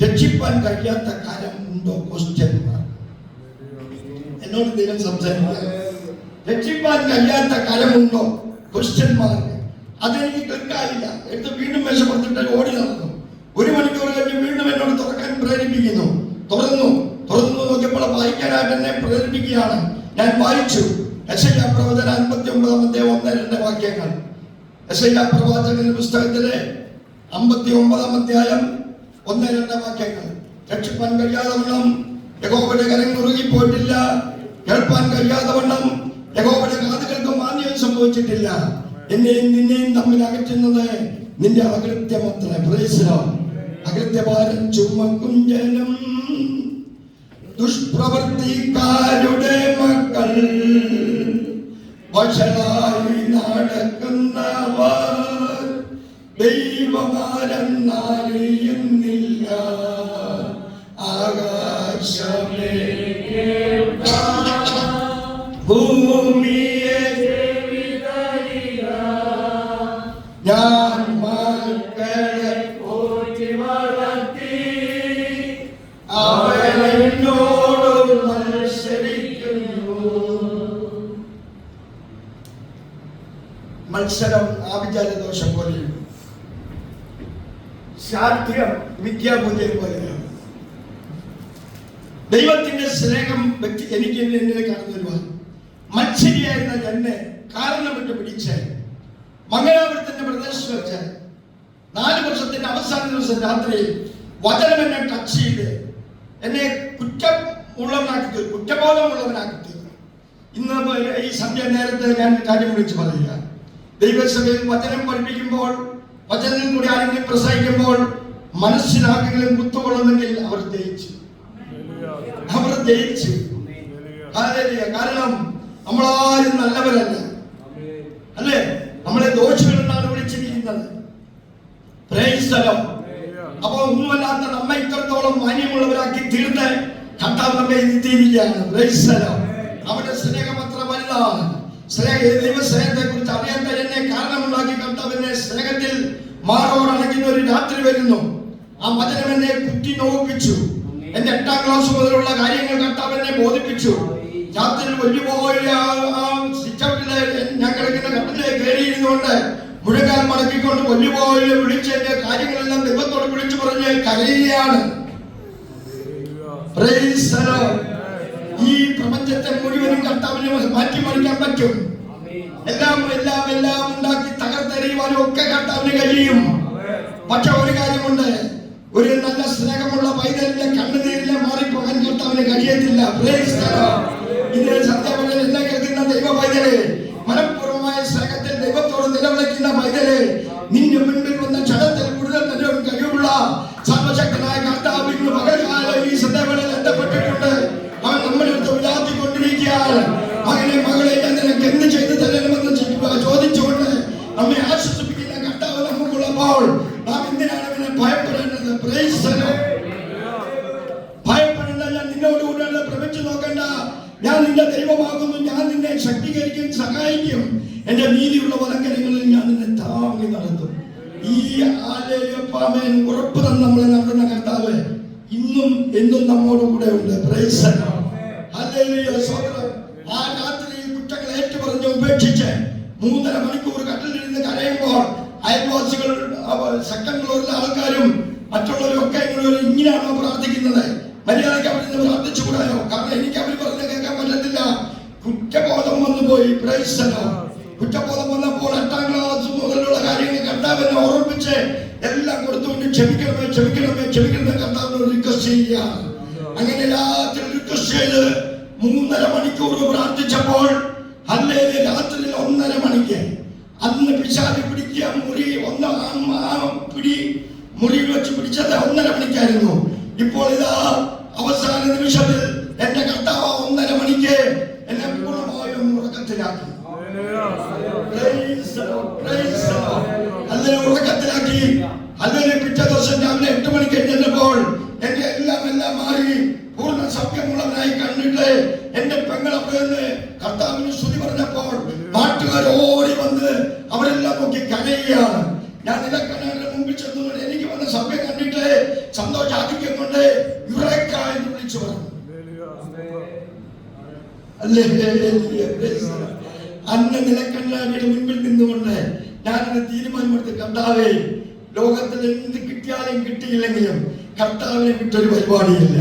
A: രക്ഷിപ്പാൻ കഴിയാത്ത കാര്യം ഉണ്ടോ? എന്നോട് ദൈവം സംസാരിക്കുക, രക്ഷിപ്പാൻ കഴിയാത്ത കാര്യമുണ്ടോ? ക്വസ്റ്റ്യന്മാർക്ക്. അതെനിക്ക് ക്ലിക്കായില്ല. എടുത്ത് വീണ്ടും മേശപ്പെടുത്തിട്ട് ഓടി നടന്നു. 1 മണിക്കൂർ കഴിഞ്ഞ് വീണ്ടും എന്നോട് തുറക്കാൻ പ്രേരിപ്പിക്കുന്നു. തുറന്നു നോക്കിയപ്പോൾ വായിക്കാനായിട്ട് എന്നെ പ്രേരിപ്പിക്കുകയാണ്. ഞാൻ വായിച്ചു. യെശയ്യാ പ്രവചനം 59-ാമത്തെ 1-2 വാക്യങ്ങൾ. യെശയ്യാ പ്രവാചകന്റെ പുസ്തകത്തിലെ 59-ാം അധ്യായം 1-2 വാക്യങ്ങൾ. രക്ഷിപ്പാൻ കഴിയാതെ വണ്ണം യഹോവയുടെ കരം മുറുകിപ്പോയിട്ടില്ല, കേൾപ്പാൻ കഴിയാതെ വണ്ണം യഹോവയുടെ കാതുകൾക്ക് മാന്യം സംഭവിച്ചിട്ടില്ല. എന്നെയും നിന്നെയും തമ്മിൽ അകറ്റുന്നത് നിന്റെ അകൃത്യമത്ര. Praise the Lord. അകൃത്യഭാരം ചുമക്കും ജനം, ദുഷ്പ്രവർത്തിക്കാരുടെ മക്കൾ, വഷളായി നടക്കുന്നവർ ദൈവമാരെന്നറിയുന്നില്ല. ആകാശമേ ഭൂമിയെ ഞാൻ മക്കളെ പോറ്റി വളർത്തി, അവരെന്നോട് മത്സരിക്കുന്നു. മത്സരം ആഭിചാര ദോഷം പോലെയാണ്, ശാഠ്യം വിദ്യാബുദ്ധിയെ പോലെയാണ്. ദൈവത്തിന്റെ സ്നേഹം വ്യക്തി എനിക്ക് എന്നെ കാണുന്നില്ല. മത്സരിയായിരുന്ന എന്നെ കാരണമിട്ട് പിടിച്ച് മംഗലാപുരത്തിന്റെ പ്രദേശത്ത് വെച്ച് 4 വർഷത്തിന്റെ അവസാന ദിവസം രാത്രി വചനം എന്നെ ടച്ച് ചെയ്ത് എന്നെ കുറ്റമുള്ളവനാക്കി തീർക്കും, കുറ്റബോധമുള്ളവനാക്കി തീർക്കും. ഇന്ന് ഈ സന്ധ്യ നേരത്തെ ഞാൻ കാര്യം വിളിച്ച് പറയുക. ദൈവസഭയിൽ വചനം പഠിപ്പിക്കുമ്പോൾ, വചനം കൂടി ആരെങ്കിലും പ്രസംഗിക്കുമ്പോൾ മനസ്സിലാക്കെങ്കിലും കുത്തുകൊള്ളുന്നെങ്കിൽ അവർ ജയിച്ചു. കാരണം നമ്മളാരും നല്ലവരല്ല, അല്ലേ? നമ്മളെ ദോഷികളെന്നാണ് വിളിച്ചിരിക്കുന്നത്. അപ്പൊ ഒന്നുമല്ലാത്ത നമ്മെ ഇത്രത്തോളം മാന്യമുള്ളവരാക്കി തീർന്ന് കർത്താവ് നമ്മെ എത്തിയിരിക്കുകയാണ്. അവന്റെ സ്നേഹം അത്ര വലുതാണ്. ദൈവസ്നേഹത്തെ കുറിച്ച് അറിയാത്ത എന്നെ കാരണമുണ്ടാക്കി കർത്താവിന്റെ സ്നേഹത്തിൽ മാറോടണയ്ക്കുന്ന ഒരു രാത്രി വരുന്നു. ആ വചനം എന്നെ കുറ്റി നോക്കിച്ചു. എന്റെ 8ാം ക്ലാസ് മുതലുള്ള കാര്യങ്ങൾ കർത്താവ് എന്നെ ബോധിപ്പിച്ചു. രാത്രി വലിയ ഞാൻ കിടക്കുന്ന കട്ടിലേക്ക് കയറിയിരുന്നുകൊണ്ട് മുഴങ്കാൽ മടക്കിക്കൊണ്ട് വലിയ വിളിച്ച് എന്റെ കാര്യങ്ങളെല്ലാം ദൈവത്തോട് വിളിച്ചു പറഞ്ഞ് കരയുകയാണ്. ഈ പ്രപഞ്ചത്തെ മുഴുവനും കർത്താവിനെ മാറ്റിമറിക്കാൻ പറ്റും. എല്ലാം എല്ലാം എല്ലാം ഉണ്ടാക്കി തകർത്തെറിയുവാനും ഒക്കെ കർത്താവിന് കഴിയും. പക്ഷെ ഒരു കാര്യമുണ്ട്, ഒരു നല്ല സ്നേഹമുള്ള പൈതലിന്റെ കണ്ണുനീരിലെ മാറിപ്പോകാൻ കർത്താവിന് കഴിയത്തില്ല. ഇന്ന് സത്യപോലെ എന്നെ കേൾക്കുന്ന ദൈവ പൈതലെ, മനഃപൂർവമായ സ്നേഹത്തിൽ ദൈവത്തോട് നിലവിളിക്കുന്ന പൈതലെ, നിന്റെ മുൻപിൽ വന്ന ക്ഷണത്തിൽ കൂടുതൽ തന്നെ കഴിവുള്ള സർവശക്തനായ കർത്താവ് ഇന്ന് പകൽക്കാലം ഈ സത്യങ്ങളിൽ എത്തപ്പെട്ടിട്ടുണ്ട്. അവൻ നമ്മളെടുത്ത് വിലാത്തിക്കൊണ്ടിരിക്കുകയാണ്. മകനെ മകളെ ഞാൻ നിനക്ക് എന്ത് ചെയ്തു തരണമെന്ന് ചോദിച്ചുകൊണ്ട് നമ്മെ ആശ്വസിപ്പിക്കുന്ന കർത്താവ് നമുക്കുള്ളപ്പോൾ നാം എന്തിനാണ് അവനെ ഭയപ്പെടേണ്ടത്? ഭയപ്പെടേണ്ട. ഞാൻ നിന്നോട് കൂടെ പ്രവചിച്ചു നോക്കണ്ട. ഞാൻ നിന്റെ ദൈവമാകുന്നു. ഞാൻ നിന്നെ ശക്തീകരിക്കും, സഹായിക്കും. എന്റെ നീതിയുള്ള വലങ്കരങ്ങളിൽ ഞാൻ നിന്നെ താങ്ങി നടത്തും. ഈ ഉറപ്പ് തന്നെ നമ്മളെ നടത്തുന്ന കർത്താവ് ഇന്നും എന്നും നമ്മോട് കൂടെ ഉണ്ട്. ആ രാത്രി കുറ്റങ്ങൾ ഏറ്റുപറഞ്ഞ് ഉപേക്ഷിച്ച് 3.5 മണിക്കൂർ കട്ടിലിരുന്ന് കരയുമ്പോൾ അയൽവാസികൾ, ശക്തങ്ങളുള്ള ആൾക്കാരും മറ്റുള്ളവരും ഒക്കെ ഇങ്ങനെയാണോ പ്രാർത്ഥിക്കുന്നത്? മര്യാദയ്ക്ക് അവരിന്ന് പ്രാർത്ഥിച്ചുകൂടായോ? കാരണം എനിക്ക് അവർ പറഞ്ഞ് കേൾക്കാൻ പറ്റത്തില്ല. കുറ്റബോധം വന്നുപോയി. കുറ്റബോധം വന്നപ്പോൾ 8ാം ക്ലാസ് മുതലുള്ള കാര്യങ്ങൾ കർത്താവിനെ ഓർമ്മിപ്പിച്ച് എല്ലാം കൊടുത്തുകൊണ്ട് ക്ഷമിക്കണമേ ക്ഷമിക്കണമേ ക്ഷമിക്കണമേ കർത്താവിനോട് റിക്വസ്റ്റ് ചെയ്യുകയാണ്. അങ്ങനെ എല്ലാത്തിനും റിക്വസ്റ്റ് ചെയ്ത് 3.5 മണിക്കൂർ പ്രാർത്ഥിച്ചപ്പോൾ രാത്രി 1:30 മണിക്ക് അന്ന് പിശാച് പിടിക്കുക മുറിയിൽ വെച്ച് പിടിച്ചത് 1:30 മണിക്കായിരുന്നു. ഇപ്പോൾ ഇതാ അവസാന നിമിഷത്തിൽ എന്റെ കർത്താവ് 1:30 മണിക്ക് എന്നെ പൂർണ്ണമായും ഉറക്കത്തിലാക്കി. അതിനെ ഉറക്കത്തിലാക്കി. അതിനെ പിറ്റേ ദിവസം രാവിലെ 8 മണിക്ക് എഴുന്നേറ്റപ്പോൾ എന്റെ എല്ലാം മാറി പൂർണ്ണ സൗഖ്യമുള്ളവനായി കണ്ടിട്ട് എന്റെ പെങ്ങളെ കർത്താവിന് സ്തുതി പറഞ്ഞപ്പോൾ നാട്ടുകാർ ഓടി വന്ന് അവരെല്ലാം നോക്കി കരയുകയാണ്. ഞാൻ നിലക്കണ്ണാരുടെ മുമ്പിൽ ചെന്നുകൊണ്ട് എനിക്ക് വന്ന സൗഖ്യം കണ്ടിട്ട് സന്തോഷാധിക്യം കൊണ്ട് യുറേക്ക എന്ന് വിളിച്ചു പറഞ്ഞു. അന്ന് നിലക്കണ്ണാടിയുടെ മുൻപിൽ നിന്നുകൊണ്ട് ഞാനത് തീരുമാനമെടുത്ത്, കർത്താവേ, ലോകത്തിൽ എന്ത് കിട്ടിയാലും കിട്ടിയില്ലെങ്കിലും കർത്താവിനെ വിട്ടൊരു പരിപാടിയില്ല.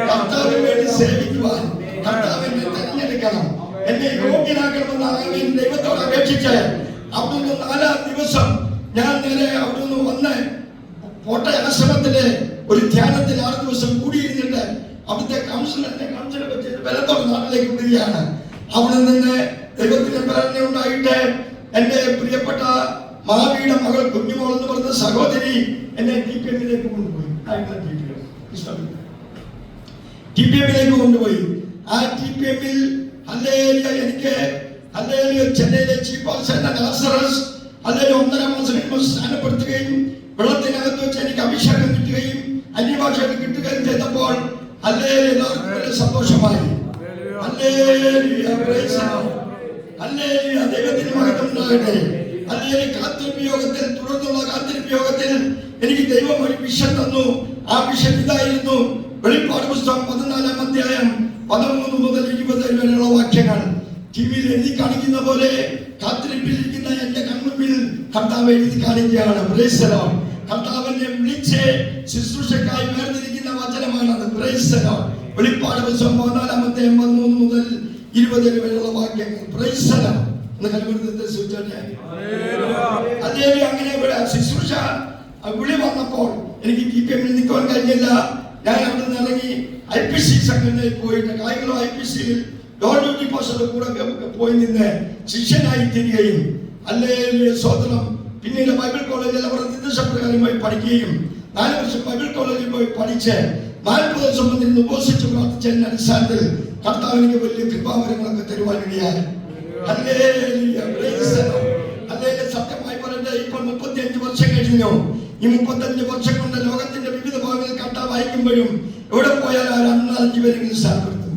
A: കർത്താവിന് വേണ്ടി സേവിക്കുവാൻ, കർത്താവിനെ തെരഞ്ഞെടുക്കണം, എന്നെ യോഗ്യനാക്കണമെന്ന് ദൈവത്തോട് അപേക്ഷിച്ച് അവിടുന്ന് 4-ാം ദിവസം ഞാൻ നേരെ അവിടുന്ന് വന്ന് കോട്ടയ ആശ്രമത്തിലെ ഒരു ധ്യാനത്തിൽ 6 ദിവസം കൂടിയിരുന്നിട്ട് അവിടുത്തെ കൗൺസിലറിനെ വെച്ച് ബലത്തോടെ നാട്ടിലേക്ക് വിടുകയാണ്. അവിടെ നിന്ന് ദൈവത്തിന്റെ പ്രേരണ ഉണ്ടായിട്ട് എന്റെ പ്രിയപ്പെട്ട മാവിയുടെ മകൾ കുഞ്ഞുമോൾ എന്ന് പറഞ്ഞ സഹോദരി എന്നെ TPM-ലേക്ക് കൊണ്ടുപോയി. TPM-ലേക്ക് കൊണ്ടുപോയി. ആ TPM-ൽ എനിക്ക് ചെന്നൈയിലെ ചീഫ് പാസ്റ്റർ ലാസറസ് 1.5 മാസം മുൻപ് സ്നാനപ്പെടുത്തുകയും വെള്ളത്തിനകത്ത് വെച്ച് എനിക്ക് അഭിഷേകം കിട്ടുകയും അന്യഭാഷകൾ കിട്ടുകയും ചെയ്തപ്പോൾ എല്ലാവർക്കും വലിയ സന്തോഷമായി. ദൈവത്തിന് മഹത്വം ഉണ്ടാകട്ടെ. കാത്തിരിപ്പ് യോഗത്തിൽ, തുടർന്നുള്ള കാത്തിരിപ്പ് യോഗത്തിൽ എനിക്ക് ദൈവം ഒരു വിഷൻ തന്നു. ആ വിഷൻ ഇതായിരുന്നു: വെളിപ്പാട് പുസ്തകം 14-ാം അധ്യായം 13 മുതൽ 20 വരെയുള്ള വാക്യങ്ങൾ. ടിവിയിൽ എഴുതി കാണിക്കുന്ന പോലെ കാത്തിരിപ്പിലിരിക്കുന്ന എന്റെ കൺമുമ്പിൽ കർത്താവ് എഴുതി കാണിക്കുകയാണ്. Price the Lord. കർത്താവിനെ വിളിച്ച് ശുശ്രൂഷക്കായി വേർതിരിക്കുന്ന വചനമാണത്. Price the Lord. വെളിപ്പാട് പുസ്തകം 14-ാം അധ്യായം 13 മുതൽ 20 വരെയുള്ള വാക്യങ്ങൾ. Price the Lord. അങ്ങനെ ശുശ്രൂഷ വിളി വന്നപ്പോൾ എനിക്ക് TPM-ൽ നിൽക്കാൻ കഴിഞ്ഞില്ല. ഞാൻ അവിടെ നിന്ന് ഇറങ്ങി IPC സംഘടനയിൽ പോയിട്ട് കായികളോ IPC-യിൽ ഡ്യൂട്ടി പോസ്റ്ററുടെ കൂടെ പോയി നിന്ന് ശിഷ്യനായി തീരുകയും സ്വതന്ത്രം. പിന്നീട് ബൈബിൾ കോളേജിൽ അവർ നിർദ്ദേശപ്രകാരം പോയി പഠിക്കുകയും 4 വർഷം ബൈബിൾ കോളേജിൽ പോയി പഠിച്ച് 40 ദിവസം വന്നിരുന്ന് ഉപവസിച്ച് പ്രാർത്ഥിച്ചതിന്റെ അടിസ്ഥാനത്തിൽ കർത്താവ് എനിക്ക് വലിയ കൃപാവരങ്ങളൊക്കെ തരുവാനിടയായി. സത്യമായി പറഞ്ഞ ഇപ്പോൾ 35 വർഷം കഴിഞ്ഞു. ഈ 35 വർഷം കൊണ്ട് ലോകത്തിന്റെ വിവിധ ഭാഗങ്ങളിൽ കർത്താവ് അയക്കുമ്പോഴും എവിടെ പോയാൽ 4-5 പേരെങ്കിലും സ്ഥാനപ്പെടുത്തും.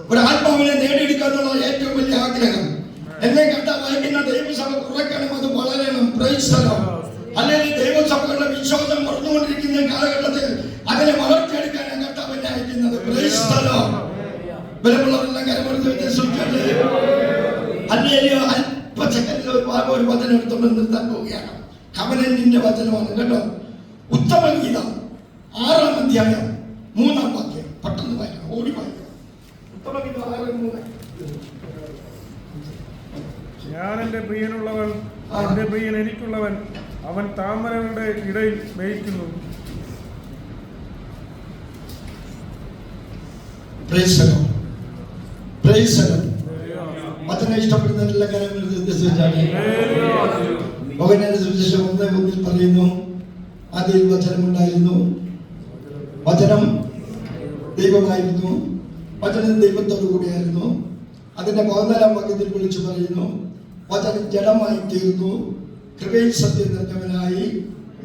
A: ഒരു ആത്മാവിനെ നേടിയെടുക്കാനുള്ള ഏറ്റവും വലിയ ആഗ്രഹം. എന്നെ കർത്താവ് അയക്കുന്ന ദൈവസഭ കുറയ്ക്കണം, അത് വളരണം. Price the Lord. അല്ലെങ്കിൽ ദൈവസഭകളുടെ വിശ്വാസം വളർന്നുകൊണ്ടിരിക്കുന്ന കാലഘട്ടത്തിൽ അതിനെ വളർത്തിയെടുക്കാനാണ് കർത്താവ് എന്നെ അയക്കുന്നത്. Praise the Lord. ബലമുള്ളവരെല്ലാം കരമെടുത്ത് അല്പസെക്കൻഡിൽ ഒരു വചനം എടുത്തുകൊണ്ട് നിർത്താൻ പോവുകയാണ്. കവനന്റെ വചനമാണ് കേട്ടോ. ഉത്തമഗീതം 6-ാം അധ്യായം 3-ാം വാക്യം. പെട്ടെന്ന് വായിക്കണം, ഓടി വായിക്കണം. ഉത്തമഗീതം 6:3.
B: ഞാൻ എന്റെ പ്രിയനുള്ളവൻ, എന്റെ പ്രിയൻ എനിക്കുള്ളവൻ, അവൻ താമരകളുടെ ഇടയിൽ മേയ്ക്കുന്നു.
A: ഇഷ്ടപ്പെടുന്നവരെല്ലാം പറയുന്നു, അതിൽ വചനമുണ്ടായിരുന്നു, വചനം ദൈവമായിരുന്നു, വചനം ദൈവത്തോടു കൂടിയായിരുന്നു. അതിന്റെ 14-ാം വാക്യത്തിൽ വിളിച്ചു പറയുന്നു, വചനം ജഡമായി തീർന്നു, കൃപയിൽ സത്യം നിറഞ്ഞവനായി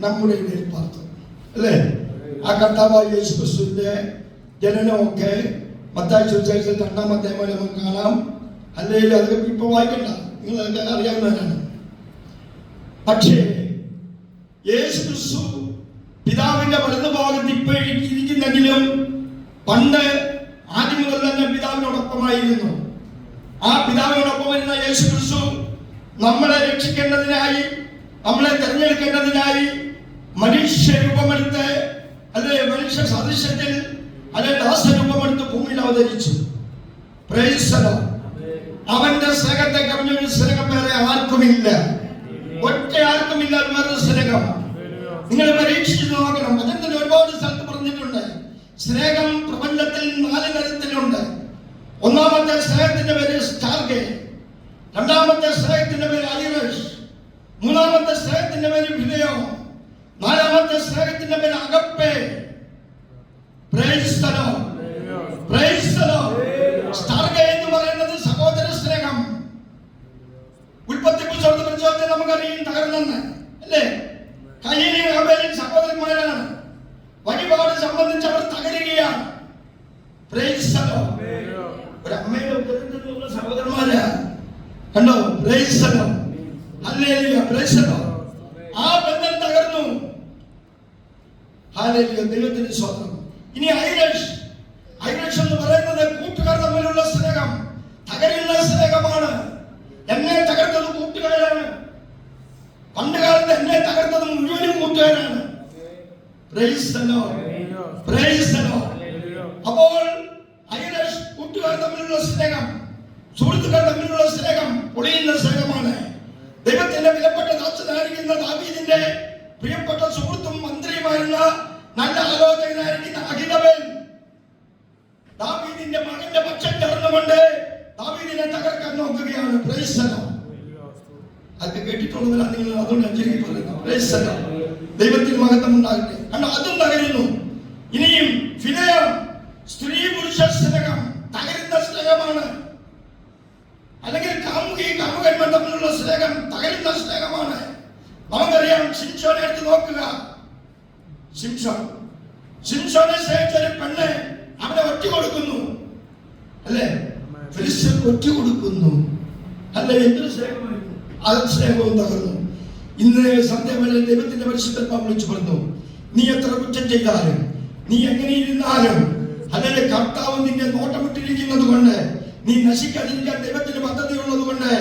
A: നമ്മുടെ ഇടയിൽ പാർത്തു. അല്ലേ? ആ കർത്താവായ യേശു ക്രിസ്തുവിന്റെ ജനനമൊക്കെ മത്തായി സുവിശേഷത്തിൽ 2-ാം അധ്യായം നമുക്ക് കാണാം. അല്ലെങ്കിൽ അതൊക്കെ ഇപ്പൊ വായിക്കണ്ട, നിങ്ങൾ അതൊക്കെ അറിയാവുന്നവരാണ്. പക്ഷേ യേശു ക്രിസ്തു പിതാവിന്റെ വലതുഭാഗത്ത് ഇപ്പോഴിരിക്കുന്നെങ്കിലും പണ്ട് ആദ്യം മുതൽ തന്നെ പിതാവിനോടൊപ്പമായിരുന്നു. ആ പിതാവിനോടൊപ്പം വരുന്ന യേശു ക്രിസ്തു നമ്മളെ രക്ഷിക്കേണ്ടതിനായി, നമ്മളെ തെരഞ്ഞെടുക്കേണ്ടതിനായി മനുഷ്യരൂപമെടുത്ത്, മനുഷ്യ സദൃശ്യത്തിൽ ദാസരൂപമെടുത്ത് ഭൂമിയിൽ അവതരിച്ചു. Price the Lord. അവന്റെ സ്നേഹത്തെ കവിഞ്ഞൊരു സ്നേഹം വേറെ ആർക്കുമില്ല, ഒറ്റ ആർക്കുമില്ല വേറൊരു സ്നേഹം. നിങ്ങൾ പരീക്ഷിച്ചു നോക്കണം. അതിന് ഒരുപാട് സ്ഥലത്ത് പറഞ്ഞിട്ടുണ്ട്. സ്നേഹം പ്രപഞ്ചത്തിൽ 4 തരത്തിലുണ്ട്. ഒന്നാമത്തെ സ്നേഹത്തിന്റെ പേര് സ്റ്റാർഗേ, രണ്ടാമത്തെ സ്നേഹത്തിന്റെ പേര് ഐറസ്, മൂന്നാമത്തെ സ്നേഹത്തിന്റെ പേര് വിലയോ, നാലാമത്തെ സ്നേഹത്തിന്റെ പേര് അഗപ്പേ. Praise the Lord. Praise the Lord. സ്റ്റാർഗേ എന്ന് പറയുന്നത് സഹോദര സ്നേഹം. ഉൽപ്പത്തി പുസ്തകത്തിൽ പരിശോധിച്ചാൽ നമുക്കറിയാം തകർന്നെന്ന്, അല്ലേ? കയീനും ഹബേലും സഹോദരന്മാരാണ്. വഴിപാട് സംബന്ധിച്ച് അവർ തകരുകയാണ്. Praise the Lord. ഒരു അമ്മയുടെ ഉദരത്തിലുള്ള സഹോദരന്മാരാ, കണ്ടോ? Praise the Lord. Hallelujah. Praise the Lord. ആ ബന്ധം തകർന്നു. ഹല്ലേലൂയ. ദൈവത്തിന് സ്തോത്രം. ഇനി ഐറസ് എന്ന് പറയുന്നത് കൂട്ടുകാർ തമ്മിലുള്ള സ്നേഹം, തകരുന്ന സ്നേഹമാണ്. എന്നെ തകർത്തത് കൂട്ടുകാരാണ്. പണ്ട് കാലത്ത് എന്നെ തകർത്തത് മുഴുവനും കൂട്ടുകാരാണ്. Praise the Lord. Praise the Lord. അപ്പോൾ ഐറസ് കൂട്ടുകാർ തമ്മിലുള്ള സ്നേഹം, സുഹൃത്തുക്കൾ തമ്മിലുള്ള സ്നേഹം പൊളിയുന്ന സ്നേഹമാണ്. ദൈവത്തിന്റെ വിലപ്പെട്ട ദാസനായിരിക്കുന്ന ദാവീദിന്റെ പ്രിയപ്പെട്ട സുഹൃത്തും മന്ത്രിയുമായിരുന്ന നല്ല ആലോചകനായിരിക്കുന്ന അഹിതോഫേൽ ദാവീദിന്റെ മകന്റെ പക്ഷം ചേർന്നുകൊണ്ട് ദാവീദിനെ തകർക്കാൻ നോക്കുകയാണ്. Price the Lord. അത് കേട്ടിട്ടുള്ളവരാണ് നിങ്ങൾ, അതുകൊണ്ട് അഞ്ചിലേക്ക് പറയുന്നു. Praise the Lord. ദൈവത്തിന് മഹത്വം ഉണ്ടാകട്ടെ. കാരണം അതും തകരുന്നു. ഇനിയും ഫിദയം, സ്ത്രീ പുരുഷ സ്നേഹം തകരുന്ന സ്നേഹമാണ്. അല്ലെങ്കിൽ കാമുകന്മാർ തമ്മിലുള്ള സ്നേഹം തകരുന്ന സ്നേഹമാണ്. നമുക്കറിയാം, ശിംശോനെ എടുത്ത് നോക്കുക. ശിംശോനെ സ്നേഹിച്ച ഒരു പെണ്ണ് അവനെ ഒറ്റ കൊടുക്കുന്നു, അല്ലേ? ഫിലിസ്ത്യൻ ഒറ്റ കൊടുക്കുന്നു, അല്ലെ? എന്തൊരു സ്നേഹമായിരുന്നു! ആ സ്നേഹവും തകർന്നു. ഇന്ന് സന്ധ്യവേള ദൈവത്തിന്റെ പരിശുദ്ധാത്മാവ് വിളിച്ചു പറഞ്ഞു, നീ എത്ര കുറ്റം ചെയ്താലും, നീ എങ്ങനെ ഇരുന്നാലും, അല്ലെങ്കിൽ കർത്താവ് നിന്നെ നോട്ടമിട്ടിരിക്കുന്നത് കൊണ്ട്, നീ നശിക്കാതിരിക്കാൻ ദൈവത്തിന് പദ്ധതി ഉള്ളത് കൊണ്ട്,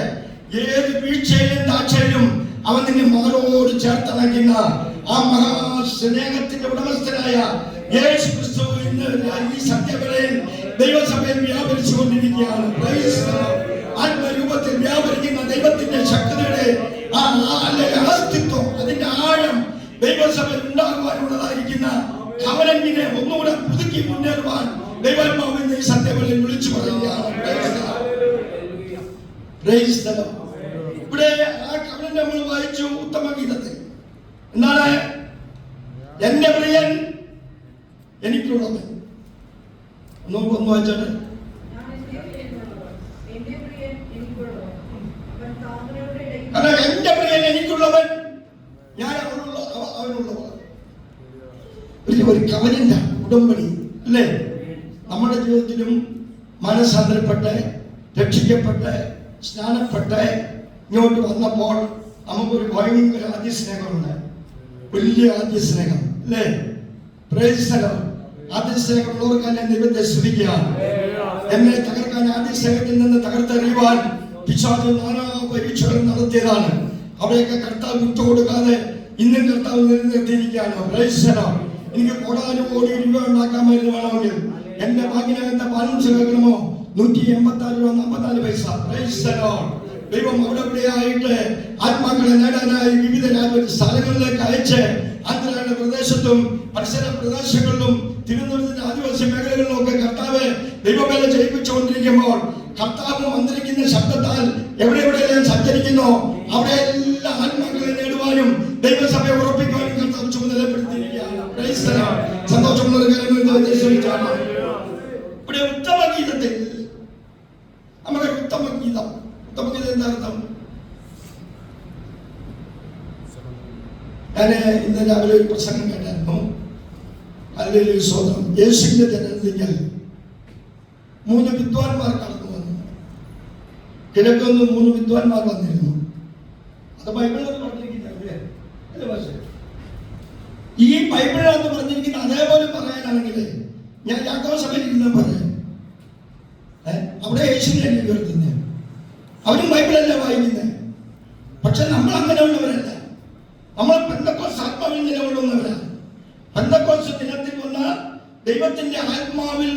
A: ഏത് വീഴ്ചയിലും താഴ്ചയിലും അവൻ നിന്നെ മാറോട് ചേർത്തണയ്ക്കുന്ന ആ മഹാസ്നേഹത്തിന്റെ ഉടമസ്ഥനായ യേശു ക്രിസ്തു ഇന്ന് ഈ സന്ധ്യവേളയിൽ ദൈവസഭയിൽ വ്യാപരിച്ചു കൊണ്ടിരിക്കുകയാണ്. ആത്മരൂപത്തിൽ വ്യാപരിക്കുന്ന ദൈവത്തിന്റെ ശക്തിയുടെ ആ അസ്തിത്വം, അതിന്റെ ആഴം ദൈവസഭയിൽ ഉണ്ടാകുവാനുള്ളതായിരിക്കുന്ന കവലങ്ങിനെ ഒന്നുകൂടെ പുതുക്കി മുന്നേറുവാൻ ദൈവാത്മാവ് ഇന്ന് ഈ സന്ധ്യവേളയിൽ വിളിച്ചു പറയുകയാണ്. ഇവിടെ ആ കവലൻ നമ്മൾ വായിച്ചു ഉത്തമ ഗീതത്തിൽ. എന്താണ്? എന്റെ പ്രിയൻ എനിക്കുള്ളവൻ. ഒന്ന് വായിച്ചോട്ടെ. കാരണം എന്റെ പ്രിയൻ എനിക്കുള്ളവൻ, ഞാൻ അവനുള്ളവൻ. ഒരു കവലിന്റെ ഉടമ്പടി, അല്ലേ? നമ്മുടെ ജീവിതത്തിലും മനസ്സാന്തരപ്പെട്ട് രക്ഷിക്കപ്പെട്ട് സ്നാനപ്പെട്ട് ഇങ്ങോട്ട് വന്നപ്പോൾ നമുക്കൊരു ഭയങ്കര ആദ്യ സ്നേഹമുണ്ട്, വലിയ ആദ്യ സ്നേഹം, അല്ലേ? Price the Lord. ആദ്യ സ്നേഹമുള്ളവർക്ക് ഞാൻ ദൈവത്തെ സ്തുതിക്കുകയാണ്. എന്നെ തകർക്കാൻ ആദ്യ സ്നേഹത്തിൽ നിന്ന് തകർത്തെറിയുവാൻ പിശാച് നാനാ പരീക്ഷകളും നടത്തിയതാണ്. അവിടെയൊക്കെ കർത്താവ് വിട്ടുകൊടുക്കാതെ ഇന്നും കർത്താവ് നിലനിർത്തിയിരിക്കുകയാണ്. Price the Lord. എനിക്ക് കോടാനുകോടി രൂപ ഉണ്ടാക്കാമായിരുന്നു വേണമെങ്കിൽ എന്റെ ബാങ്കിനകത്തെ ബാലൻസ് കേൾക്കണമോ? 186 രൂപ 44 പൈസ. Price the Lord. ദൈവം അവിടെയായിട്ട് ആത്മാക്കളെ നേടാനായി വിവിധ സ്ഥലങ്ങളിലേക്ക് അയച്ച് ആന്ധ്രയുടെ പ്രദേശത്തും പരിസര പ്രദേശങ്ങളിലും തിരുവനന്തപുരത്തിന്റെ ആദിവാസി മേഖലകളിലും ഒക്കെ കർത്താവ് ദൈവവേല ചെയ്യിപ്പിച്ചുകൊണ്ടിരിക്കുമ്പോൾ കർത്താവ് വന്നിരിക്കുന്ന ശബ്ദത്താൽ എവിടെയെല്ലാം സഞ്ചരിക്കുന്നോ അവിടെ എല്ലാ ആത്മാക്കളെ നേടുവാനും ദൈവസഭയെ ഉറപ്പിക്കുവാനും കർത്താവ് ചുമതലപ്പെടുത്തിയിരിക്കുകയാണ്. സന്തോഷമുള്ള ഇവിടെ ഉത്തമ ഗീതത്തിൽ നമ്മുടെ ഉത്തമ ഗീതം എന്താ അർത്ഥം? ഞാൻ ഇന്ന് രാവിലെ ഒരു പ്രസംഗം കേട്ടായിരുന്നു. അല്ലെങ്കിൽ സ്വതം യേശുവിന്റെ ജനനത്തിൽ 3 വിദ്വാൻമാർ കടന്നു വന്നു. കിഴക്കൊന്ന് 3 വിദ്വാൻമാർ വന്നിരുന്നു. അത് ബൈബിളിൽ പറഞ്ഞിരിക്കുന്നല്ലേ? ഈ ബൈബിളിനകത്ത് പറഞ്ഞിരിക്കുന്ന അതേപോലെ പറയാനാണെങ്കിൽ ഞാൻ യാക്കോബ് സഭയിൽ ഇരുന്ന പറയാം. അവിടെ യേശുവിനെ ഉയർത്തുന്നത്, അവരും ബൈബിളല്ല വായിക്കുന്നത്. പക്ഷെ നമ്മൾ അങ്ങനെയുള്ളവരല്ല. നമ്മൾ പെന്തക്കോസ്ത് ആത്മാവിൽ നിലകൊള്ളുന്നവരാണ്. പെന്തക്കോസ്ത് ദിനത്തിൽ വന്ന ദൈവത്തിന്റെ ആത്മാവിൽ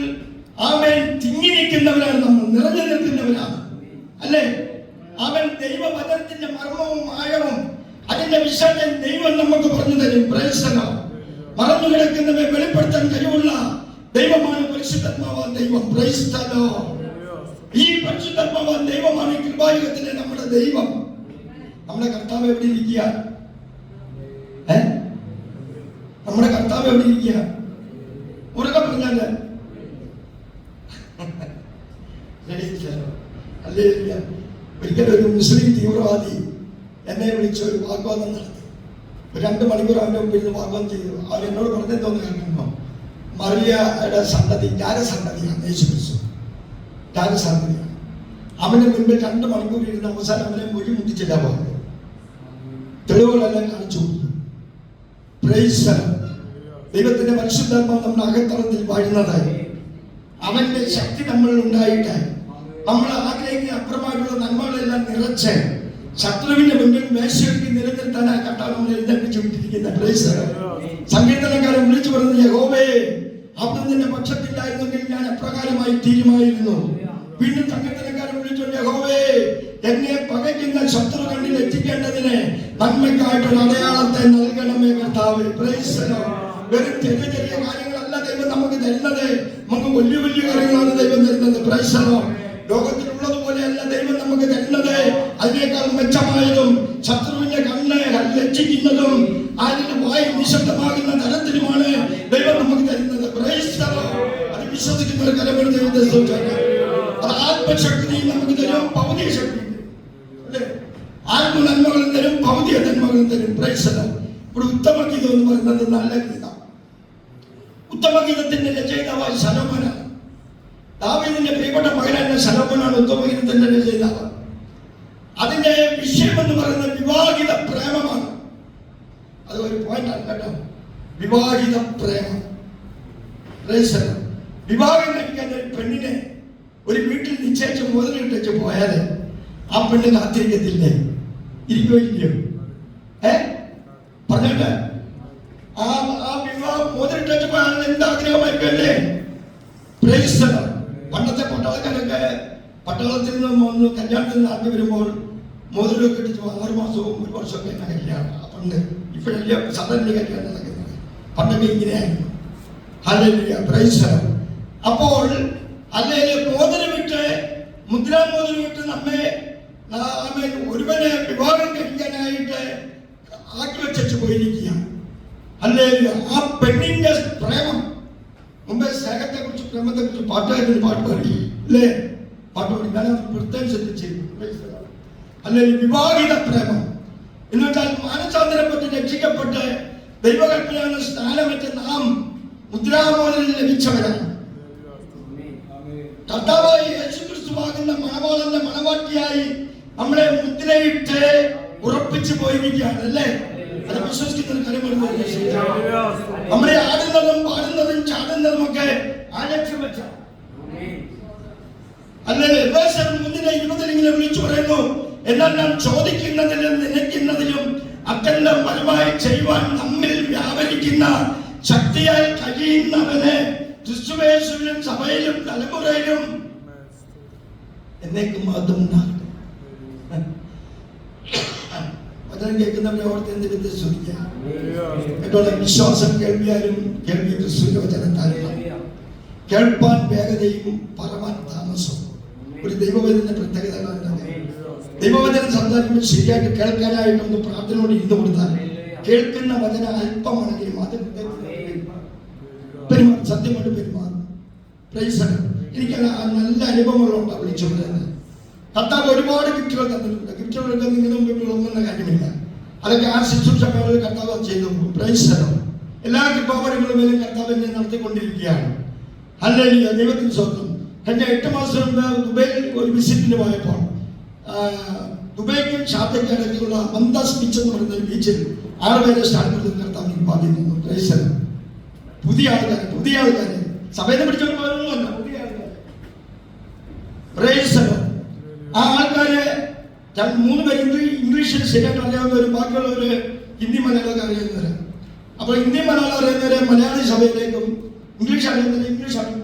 A: അവൻ തിങ്ങി നിൽക്കുന്നവരാണ്. നമ്മൾ നിറഞ്ഞു നിൽക്കുന്നവരാണ്, അല്ലേ? അവൻ ദൈവവചനത്തിന്റെ മർമ്മവും ആഴവും അതിന്റെ വിശാലം ദൈവം നമുക്ക് പറഞ്ഞു തരും. Price the Lord. മറന്നു കിടക്കുന്നവയെ വെളിപ്പെടുത്താൻ കഴിവുള്ള ദൈവമാണ് പരിശുദ്ധാത്മാവാൻ ദൈവം. Price the Lord. ഈ പരിശുദ്ധാത്മാവാൻ ദൈവമാണ് കൃപായുഗത്തിലെ നമ്മുടെ ദൈവം. നമ്മുടെ കർത്താവ് എവിടെ ഇരിക്കുക? നമ്മുടെ കർത്താവ് എവിടെ ഇരിക്കുക? ഉറക്കെ പറഞ്ഞാല് ഒരിക്കലും ഒരു മുസ്ലിം തീവ്രവാദി എന്നെ വിളിച്ച് ഒരു വാഗ്വാദം നടത്തി. 2 മണിക്കൂർ അവന്റെ മുമ്പിൽ നിന്ന് വാഗ്വാദം ചെയ്തു. അവൻ എന്നോട് പറഞ്ഞെന്തോന്ന് കേൾക്കണോ? മറിയയുടെ സന്തതി ജാരസന്തതിയാണ് യേശു ക്രിസ്തു. ജാരസന്തതിയാണ്. അവന്റെ മുമ്പിൽ 2 മണിക്കൂർ ഇരുന്ന് അവസാനം അവനെ മൊഴി മുട്ടിച്ചില്ല പറഞ്ഞു. തെളിവുകളെല്ലാം കാണിച്ചു കൊടുത്തു. Price the Lord. ദൈവത്തിന്റെ പരിശുദ്ധാത്മാവ് നമ്മുടെ അകത്തളത്തിൽ വാഴുന്നത് അവന്റെ ശക്തി നമ്മളിൽ ഉണ്ടായിട്ട് നമ്മൾ ആഗ്രഹിക്കുന്ന അപ്പുറമായിട്ടുള്ള നന്മകളെല്ലാം നിറച്ച് ശത്രുവിന്റെ മുമ്പിൽ മേശയൊരുക്കി നിലനിർത്താൻ ആ കർത്താവ് നമ്മൾ എഴുന്നേൽപ്പിച്ചു വിട്ടിരിക്കുന്നത്. Praise the Lord. സങ്കീർത്തനക്കാരൻ വിളിച്ചു പറഞ്ഞത്, യഹോവേ, അവിടുന്ന് നിന്റെ പക്ഷത്തില്ലായിരുന്നെങ്കിൽ ഞാൻ എപ്രകാരമായി തീരുമായിരുന്നു. വീണ്ടും സങ്കീർത്തനക്കാരൻ വിളിച്ചു, യഹോവേ, എന്നെ പകയ്ക്കുന്ന ശത്രു കണ്ണിൽ എത്തിക്കേണ്ടതിന് നന്മയ്ക്കായിട്ടൊരു അടയാളത്തെ നൽകണമേ കർത്താവേ. Price the Lord. വെറും ചെറിയ ചെറിയ കാര്യങ്ങളല്ല ദൈവം നമുക്ക് തരുന്നത്, നമുക്ക് വലിയ വലിയ കാര്യങ്ങളാണ് ദൈവം തരുന്നത്. Price the Lord. ലോകത്തിലുള്ളതുപോലെയല്ല ദൈവം നമുക്ക് തരുന്നത്. അതിനേക്കാൾ മെച്ചമായതും ശത്രുവിന്റെ കണ്ണ് ലജ്ജിക്കുന്നതും അതിന്റെ വായു നിശബ്ദമാകുന്ന തരത്തിലുമാണ് ദൈവം നമുക്ക് തരുന്നത്. അത് വിശ്വസിക്കുന്ന ഒരു കലമെന്ന് ദൈവത്തെ സ്തുതിക്കാം. അത് ആത്മശക്തി നമുക്ക് തരും, ഭൗതിക ശക്തി അല്ലേ? ആത്മ നന്മകളും തരും, ഭൗതിക നന്മകളും തരും. ഇവിടെ ഉത്തമഗീതം എന്ന് പറയുന്നത് നല്ല ഗീതം. ഉത്തമഗീതത്തിന്റെ രചയിതാവ് ശലോമോനാണ്. ദാവീദിന്റെ പ്രിയപ്പെട്ട മകനായ ശലോമോനാണ് ഉത്തമഗീതത്തിന്റെ രചയിതാവ്. അതിന്റെ വിഷയം എന്ന് പറയുന്നത് വിവാഹിത പ്രേമമാണ്. അത് ഒരു പോയിന്റാണ് കേട്ടോ, വിവാഹിത പ്രേമം. വിവാഹം കഴിക്കാൻ ഒരു പെണ്ണിനെ ഒരു വീട്ടിൽ നിശ്ചയിച്ച് മുതലിട്ട് പോയാല് ആ പെണ്ണ് കാത്തിരിക്കത്തില്ലേ? ഇരിക്കുകയോ? പറഞ്ഞിട്ട് ആ വിവാഹം മുതലിട്ട് പോയാൽ എന്താഗ്രഹമായിരിക്കല്ലേ? പണ്ടത്തെ പട്ടാളക്കാരൊക്കെ പട്ടാളത്തിൽ നിന്ന് ഒന്ന് കല്യാണത്തിൽ നിന്ന് ആക്കി വരുമ്പോൾ മുതലൊക്കെ ഇട്ടിട്ട് 6 മാസവും 1 വർഷമൊക്കെ കല്യാണം. പണ്ട് ഇപ്പോഴല്ലേ സഡൻലി കല്യാണം നടക്കുന്നത്. പണ്ടൊക്കെ ഇങ്ങനെയായിരുന്നു. അപ്പോൾ അല്ലെങ്കിൽ മോതിരമിട്ട് മുദ്രാമോതിരമിട്ട് നമ്മെ ഒരുവനെ വിവാഹം കഴിക്കാനായിട്ട് ആക്കി വെച്ചു പോയിരിക്കുക. അല്ലെങ്കിൽ ആ പെണ്ണിന്റെ പ്രേമം മുമ്പേ സ്നേഹത്തെ കുറിച്ച് പ്രേമത്തെ കുറിച്ച് പാട്ടുകാരന് പാട്ട് പാടി അല്ലേ? പാട്ട് പാടി ഞാൻ പ്രത്യേകം ശ്രദ്ധിച്ചിരുന്നു. അല്ലെങ്കിൽ വിവാഹിത പ്രേമം എന്ന് വെച്ചാൽ മാനസാന്തരപ്പെട്ട് രക്ഷിക്കപ്പെട്ട് ദൈവകൽപ്പനയാണ് സ്നാനമേറ്റ് നാം മുദ്രാമോദനം ലഭിച്ചവരാണ്. കർത്താവായ യേശുക്രിസ്തുവാകുന്ന മണവാളന്റെ മണവാട്ടിയായി നമ്മളെ മുദ്രയിട്ട് ഉറപ്പിച്ചു പോയിരിക്കുകയാണ് അല്ലേ? അത് വിശ്വസിക്കുന്ന കാര്യമാണ്. നമ്മളെ ആടുന്നതും പാടുന്നതും ചാടുന്നതും ഒക്കെ ആലക്ഷ്യം വെച്ച അല്ലേ? 3:20 വിളിച്ചു പറയുന്നു, എന്നാൽ നാം ചോദിക്കുന്നതിലും നിലയ്ക്കുന്നതിലും അത്യന്തം ഫലമായി ചെയ്യുവാൻ നമ്മിൽ വ്യാപരിക്കുന്ന ശക്തിയാൽ കഴിയുന്നവന് ക്രിസ്തുയേശുവിലും സഭയിലും തലമുറയിലും എന്നേക്കും മഹത്വം ഉണ്ടാകട്ടെ. വചനം കേൾക്കുന്നവരെ ഓർത്ത് എന്തിനെ സ്തുതിക്കാം കേട്ടോ. വിശ്വാസം കേൾവിയാലും കേൾവി ക്രിസ്തുവിന്റെ വചനത്താലും കേൾപ്പാൻ വേഗതയും പറവാൻ താമസവും ഒരു ദൈവവചനത്തിന്റെ പ്രത്യേകതകളാണ്. ദൈവവചനം സംസാരിക്കുമ്പോൾ ശരിയായിട്ട് കേൾക്കാനായിട്ടൊന്ന് പ്രാർത്ഥനയോട് ഇരുന്ന് കൊടുത്താൽ കേൾക്കുന്ന വചന അല്പമാണെങ്കിലും അത് സത്യമായിട്ട് പെരുമാറും. എനിക്ക് നല്ല അനുഭവങ്ങളുണ്ട് വിളിച്ചു പറയുന്നത്. കർത്താവ് ഒരുപാട് ഗിഫ്റ്റുകൾ തന്നിട്ടുണ്ട്. ഗിഫ്റ്റുകളൊക്കെ നിങ്ങളുടെ മുമ്പിൽ ഒന്നുന്ന കാര്യമില്ല. അതൊക്കെ ആ ശുശ്രൂഷ കർത്താവ് ചെയ്തു. എല്ലാ കൃപാവരങ്ങളുമേലും കർത്താവ് എന്നെ നടത്തിക്കൊണ്ടിരിക്കുകയാണ്. ഹല്ലേലൂയ, ദൈവത്തിന് സ്വന്തം. കഴിഞ്ഞ 8 മാസം മുമ്പ് ദുബൈയിൽ ഒരു വിസിറ്റിന് പോയപ്പോൾ ദുബൈക്കും ഷാർജയ്ക്കും ഇടയ്ക്കുള്ള മന്ദാസ് ബീച്ച് എന്ന് പറയുന്ന ഒരു ബീച്ചിൽ 6 പേരെ സ്റ്റാർട്ട് കർത്താവ് പാടിയിരുന്നു. പുതിയ ആൾക്കാരെ സഭയിൽ പിടിച്ചൊരു പോലൊന്നുമല്ല, പുതിയ ആൾക്കാരെ. ആ ആൾക്കാരെ 3 പേര് ഇംഗ്ലീഷിൽ ശരിയായിട്ട് അറിയാവുന്നവരും ബാക്കിയുള്ളവര് ഹിന്ദി മലയാളമൊക്കെ അറിയുന്നവര്. അപ്പോൾ ഹിന്ദി മലയാളം അറിയുന്നവരെ മലയാളി സഭയിലേക്കും ഇംഗ്ലീഷ് അറിയുന്നവരെ ഇംഗ്ലീഷ് ആക്കി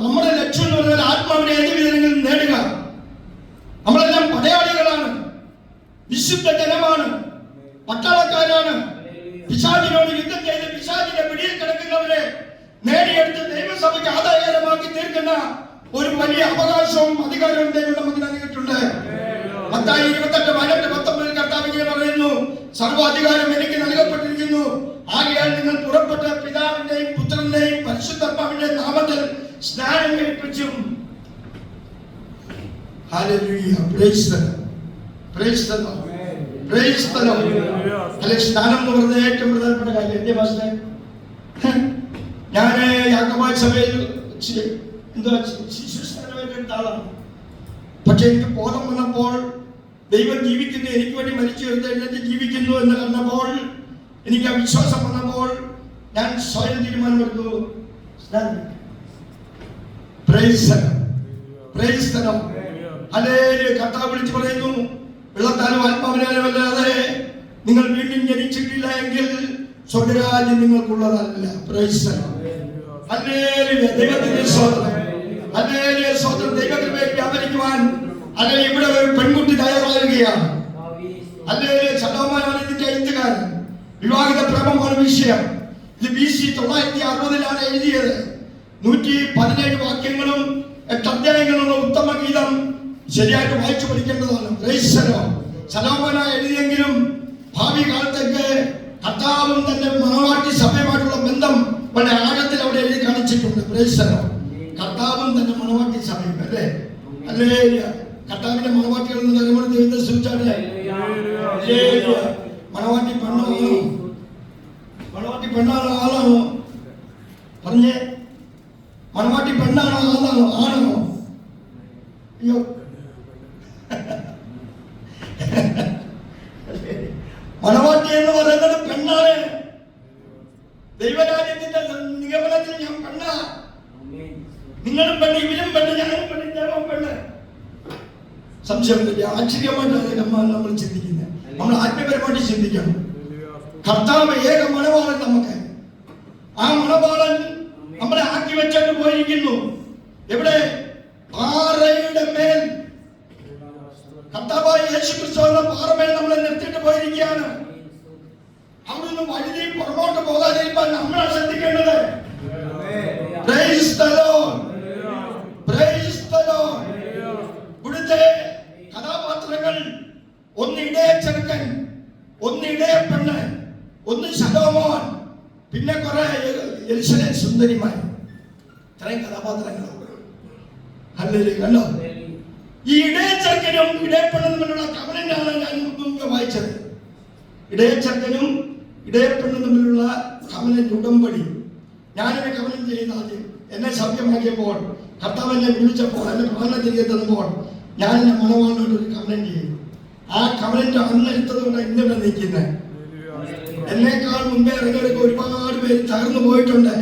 A: നമ്മുടെ ലക്ഷ്യം എന്ന് പറഞ്ഞാൽ ആത്മാവിനെ ഏത് വിധങ്ങളും നേടുക. നമ്മളെല്ലാം പടയാളികളാണ്, വിശുദ്ധ ജനമാണ്, പട്ടാളക്കാരാണ്. പിശാചിനോട് യുദ്ധം ചെയ്ത് പിശാചിന്റെ പിടിയിൽ കിടക്കുന്നവരെ നേടിയെടുത്ത് ദൈവസഭയ്ക്ക് ആദായകരമാക്കി തീർക്കുന്ന ഒരു വലിയ അവകാശവും അധികാരവും ദൈവം നമുക്ക് നൽകിയിട്ടുണ്ട്. മത്തായി 28:18-19 കർത്താവ് ഇങ്ങനെ പറയുന്നു, സർവ്വാധികാരം എനിക്ക് നൽകപ്പെട്ടിരിക്കുന്നു. ആകയാൽ നിങ്ങൾ പുറപ്പെട്ട പിതാവിന്റെയും പുത്രന്റെയും പരിശുദ്ധാത്മാവിന്റെയും നാമത്തിൽ സ്നാനം കഴിപ്പിച്ചും. Hallelujah, praise the Lord, praise the Lord, praise the Lord. അല്ലെ, സ്നാനം എന്ന് പറഞ്ഞ ഏറ്റവും പ്രധാനപ്പെട്ട കാര്യം എന്റെ ഭാഷ. ഞാൻ യാക്കോബായ സഭയിൽ ശിശുസ്നാനമായിട്ട് ആളാണ്. പക്ഷെ എനിക്ക് ബോധം വന്നപ്പോൾ ദൈവം ജീവിക്കുന്നു, എനിക്ക് വേണ്ടി മരിച്ചു എഴുന്നേറ്റ് ജീവിക്കുന്നു എന്ന് കണ്ടപ്പോൾ, എനിക്ക് ആ വിശ്വാസം വന്നപ്പോൾ ഞാൻ സ്വയം തീരുമാനമെടുത്തു. കർത്താവ് വിളിച്ചു പറയുന്നു, വെള്ളത്താലും ആത്മാവിനാലും അല്ലാതെ നിങ്ങൾ വീണ്ടും ജനിച്ചിട്ടില്ല എങ്കിൽ സ്വർഗ്ഗരാജ്യം നിങ്ങൾക്കുള്ളതല്ല. ദൈവത്തിന്റെ സ്വതന്ത്രം, സ്വതന്ത്രം ദൈവകൃപയിൽ വ്യാപരിക്കുവാൻ അല്ലെങ്കിൽ ഇവിടെ ഒരു പെൺകുട്ടി തയ്യാറാകുകയാണ്. അല്ലെങ്കിൽ ശതമാനാണ് ഇതിന്റെ എഴുത്തുകാരൻ. വിവാഹിത പ്രേമമാണ് വിഷയം. ഇത് BC 960 എഴുതിയത്. 117 വാക്യങ്ങളും 8 അധ്യായങ്ങളുള്ള ഉത്തമ ഗീതം ശരിയായിട്ട് വായിച്ചു പഠിക്കേണ്ടതാണ്. ശലോമോന എഴുതിയെങ്കിലും ഭാവി കാലത്തേക്ക് കർത്താവും തന്റെ മണവാട്ടി സഭയുമായിട്ടുള്ള ബന്ധം വളരെ ആഴത്തിൽ അവിടെ എഴുതി കാണിച്ചിട്ടുണ്ട്. കർത്താവും തന്റെ മണവാട്ടി സഭയും അല്ലേ, അല്ലേ? കർത്താവിന്റെ മണവാട്ടികളിൽ നിന്ന് നിലവിൽ ദൈവത്തെ സൂചിച്ചാണ്. മണവാട്ടി പെണ്ണാണോ? മണവാട്ടി പെണ്ണാണോ ആളാണോ? പറഞ്ഞേ, മണവാട്ടി പെണ്ണാണോ ആളാണോ? ആണോ? അയ്യോ, മണവാട്ടി എന്ന് പറയുന്നത് പെണ്ണാണ്. ദൈവരാജ്യത്തിന്റെ നിഗമനത്തിൽ ഞാൻ പെണ്ണ, നിങ്ങളും പെണ്ണ്, ഇവരും പെണ്ണ്, ഞാനും പെണ്ണ്, ഞാനും പെണ്ണ്. സംശയമില്ല. ആശ്ചര്യമായിട്ടാണ് നമ്മൾ ചിന്തിക്കുന്നത്. നമ്മൾ ആത്മീയപരമായിട്ട് ചിന്തിക്കണം. കർത്താവ് ഏക മണവാളൻ നമുക്ക്. ആ മണവാളൻ നമ്മളെ ആക്കി വെച്ചിട്ട് പോയിരിക്കുന്നു. എവിടെ? പാറയുടെ മേൽ. കർത്താവായ യേശുക്രിസ്തു എന്ന പാറമേൽ നമ്മളെ നിർത്തിയിട്ട് പോയിരിക്കുകയാണ്. അവിടുന്ന് വഴുതി പുറമോട്ട് പോകാതിരിക്കാൻ നമ്മളാണ് ശ്രദ്ധിക്കേണ്ടത്. ഇവിടുത്തെ കഥാപാത്രങ്ങൾ ഒന്ന് ഇടയ ചെറുക്കൻ, ഒന്ന് ഇടയ പെണ്ണ്, ഒന്ന് ശലോമോൻ, പിന്നെ കുറെ യെരൂശലേം സുന്ദരിമാർ. ഇത്രയും കഥാപാത്രങ്ങളാണ്. കണ്ടോ? ഈ ഇടയച്ചെറുക്കനും ഇടയപ്പെണ്ണും തമ്മിലുള്ള കവനന്റാണ് ഞാൻ മുമ്പ് വായിച്ചത്. ഇടയച്ചെറുക്കനും ഇടയപ്പെണ്ണും തമ്മിലുള്ള കവനന്റ്, ഉടമ്പടി. ഞാനൊരു കവനം ചെയ്യുന്ന ആദ്യം എന്നെ സൗഖ്യമാക്കിയപ്പോൾ, കർത്താവ് എന്നെ വിളിച്ചപ്പോൾ, എന്നെ പ്രാണനെ തിരികെ തന്നപ്പോൾ ഞാൻ എന്നെ മണവാളിനോട് ഒരു കവനം ചെയ്തു. ആ കവനന്റ് അന്നെടുത്തത് കൊണ്ട് ഇന്നിവിടെ നിൽക്കുന്നത്. എന്നേക്കാൾ മുമ്പേ ഇറങ്ങിയൊക്കെ ഒരുപാട് പേര് തകർന്നു പോയിട്ടുണ്ട്.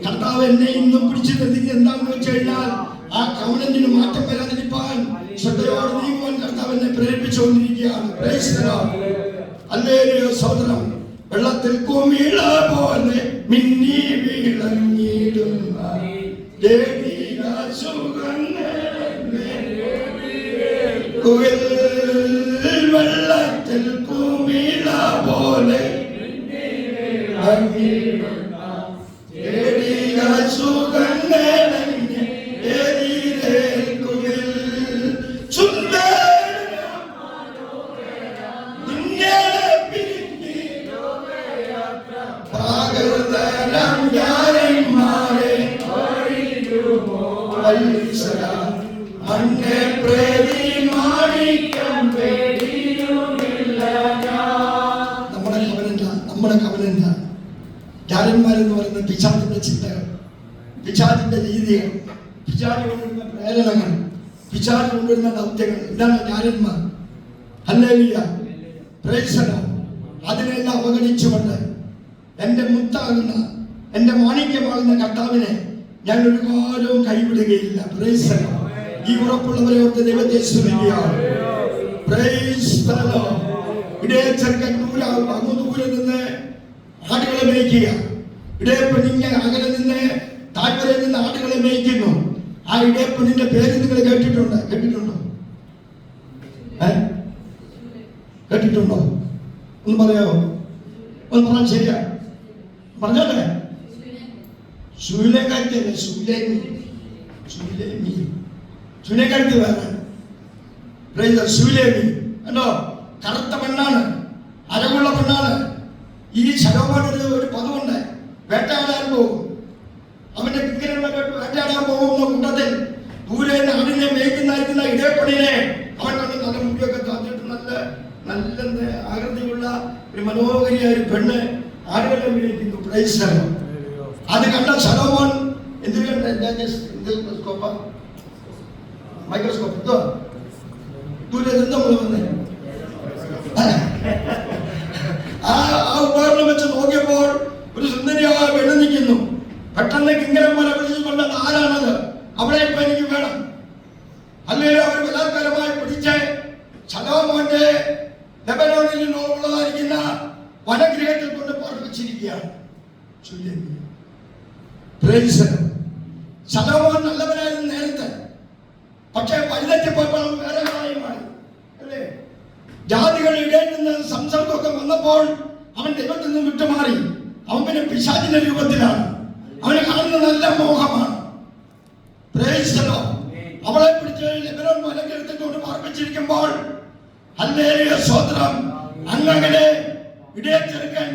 A: കർത്താവ് എന്നെ ഇന്നും പിടിച്ചു നിർത്തിക്കുന്നത് എന്താണെന്ന് വെച്ച് കഴിഞ്ഞാൽ, ആ കവനന്റിന് മാറ്റം വരാതിരിക്കാൻ ശ്രദ്ധയോടെ നീങ്ങുവാൻ കർത്താവ് എന്നെ പ്രേരിപ്പിച്ചുകൊണ്ടിരിക്കുകയാണ്. ഹല്ലേലൂയ. സഹോദരം, വെള്ളത്തിൽ കുമിള പോലെ മിന്നി വിളങ്ങിടുന്ന വെള്ളത്തിൽ കുമിള പോലെ നമ്മുടെ കവനന്റ ജാരന്മാരെന്ന് പറയുന്ന പിശാചിന്റെ ചിന്തകൾ, പിശാചിന്റെ രീതികൾ, പിശാച് കൊണ്ടുവരുന്ന പ്രേരണകൾ, പിശാച് കൊണ്ടുവരുന്ന ദൗത്യങ്ങൾ, ഇതാണ് ജാരന്മാർ. ഹല്ലേലൂയ. Praise the Lord. അതിനെല്ലാം അവഗണിച്ചുകൊണ്ട് എന്റെ മുത്താകുന്ന, എന്റെ മാണിക്യമാകുന്ന കർത്താവിനെ ഞാൻ ഒരു കാലവും കൈവിടുകയില്ല. Praise the Lord. ഈ ഉറപ്പുള്ളവരെ ഓർത്ത് ദൈവത്തെ സ്തുതിക്കുകയാണ്. Praise the Lord. ഇടയച്ചെറുക്കൻ അങ്ങ് ദൂരെ നിന്ന് ആടുകളെ മേയ്ക്കുക. ഇടയപ്പെണ്ണിങ്ങനെ അകലെ നിന്ന് താഴ്വരയിൽ നിന്ന് ആടുകളെ മേയ്ക്കുന്നു. ആ ഇടയപ്പെണ്ണിന്റെ പേര് നിങ്ങൾ കേട്ടിട്ടുണ്ടോ? കേട്ടിട്ടുണ്ടോ? ഒന്ന് പറയാമോ? ഒന്ന് പറഞ്ഞാൽ ശരിയാ, പറഞ്ഞോട്ടെ. ശൂലേക്കാരത്തി അല്ലേ? ശൂലേക്കാരത്തി വേറെ. ശൂലേമി കണ്ടോ? കറുത്ത പെണ്ണാണ്, അരവുള്ള പെണ്ണാണ്. ഈ ശലോമോന് ഒരു പദമുണ്ട്, വേട്ടയാടാൻ പോകും. അവന്റെ കിങ്കരന്മാർ വേട്ടയാടാൻ പോകുന്ന കൂട്ടത്തിൽ ദൂരെ ആടിനെ മേയ്ക്കുന്ന ഇടയപ്പണിനെ അവൻ കണ്ട് നല്ല മുടിയൊക്കെ താത്തിട്ട് നല്ല ആകൃതിയുള്ള ഒരു മനോഹരിയായ ഒരു പെണ്ണ് ആടുകളെ മേയ്ക്കുന്നു. Price the Lord. അത് കണ്ട ശലോമോൻ മൈക്രോസ്കോപ്പ് ദൂരെ നിന്ന് വന്നേ ആ ഉപകരണം വെച്ച് നോക്കിയപ്പോൾ ഒരു സുന്ദരിയായ പെണ്ണ് നിൽക്കുന്നു. പെട്ടെന്ന് കിങ്കരന്മാരെ വിളിച്ചുകൊണ്ട്, ആരാണത്? അവളെ ഇപ്പൊ എനിക്ക് വേണം. അല്ലെങ്കിൽ അവർ ബലാത്കാരമായി പിടിച്ച് ശലോമോന്റെ ലെബനോണിൽ ഉള്ളതായിരിക്കുന്ന വനഗൃഹത്തിൽ കൊണ്ട് പാർപ്പിച്ചിരിക്കുകയാണ്. ശലോമോൻ നല്ലവനായിരുന്നു നേരത്തെ, പക്ഷെ വലുതെറ്റിപ്പോയപ്പോൾ വേറെ കാര്യമായി അല്ലേ? ജാതികൾ ഇടയിൽ നിന്ന് സംസർഗമൊക്കെ വന്നപ്പോൾ അവൻ ദൈവത്തിൽ നിന്ന് വിട്ടുമാറി. അവൻ പിന്നെ പിശാചിന്റെ രൂപത്തിലാണ്. അവനെ കാണുന്ന നല്ല മോഹമാണ്. Praise the Lord. അവളെ പിടിച്ച് ലെബനോൻ മലക്കെടുത്തിട്ട് പാർപ്പിച്ചിരിക്കുമ്പോൾ ഹല്ലേലൂയ സ്തോത്രം. അങ്ങനെ ഇടയച്ചെറുക്കൻ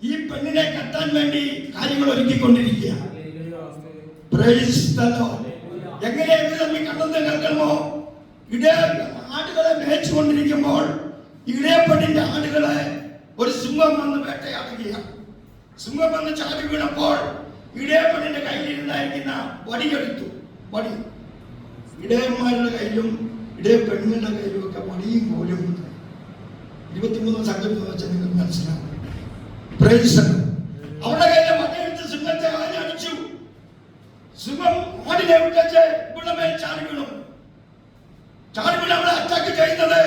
A: ഈ പെണ്ണിനെ കെട്ടാൻ വേണ്ടി കാര്യങ്ങൾ ഒരുക്കിക്കൊണ്ടിരിക്കുക. Praise the Lord. എങ്ങനെ ഇവർ തമ്മിൽ കണ്ടെന്ന് കേൾക്കണമോ? ആടുകളെ മേച്ചുകൊണ്ടിരിക്കുമ്പോൾ ഇടയപ്പെണ്ണിന്റെ ആടുകളെ ഒരു സിംഹം വന്ന് വേട്ടയാടുകയാണ്. സിംഹം വന്ന് ചാടി വീണപ്പോൾ ഇടയപ്പെണ്ണിന്റെ കയ്യിലുണ്ടായിരിക്കുന്ന വടിയെടുത്തു. വടി ഇടയന്മാരുടെ കയ്യിലും ഇടയപ്പെണ്ണുങ്ങളുടെ കയ്യിലും ഒക്കെ വടിയും കോലും 23 സംഘം വെച്ച് നിങ്ങൾ മനസ്സിലാക്കും. അവരുടെ കയ്യിലെ വടിയെടുത്ത് സിംഹത്തെ ആഞ്ഞടിച്ചു. സിംഹം ആടിനെ വിട്ടച്ച് ഇവിടെ മേൽ ചാടി വീണു. ചാടി വീണ് അവളെ അറ്റാക്ക് ചെയ്യുന്നത്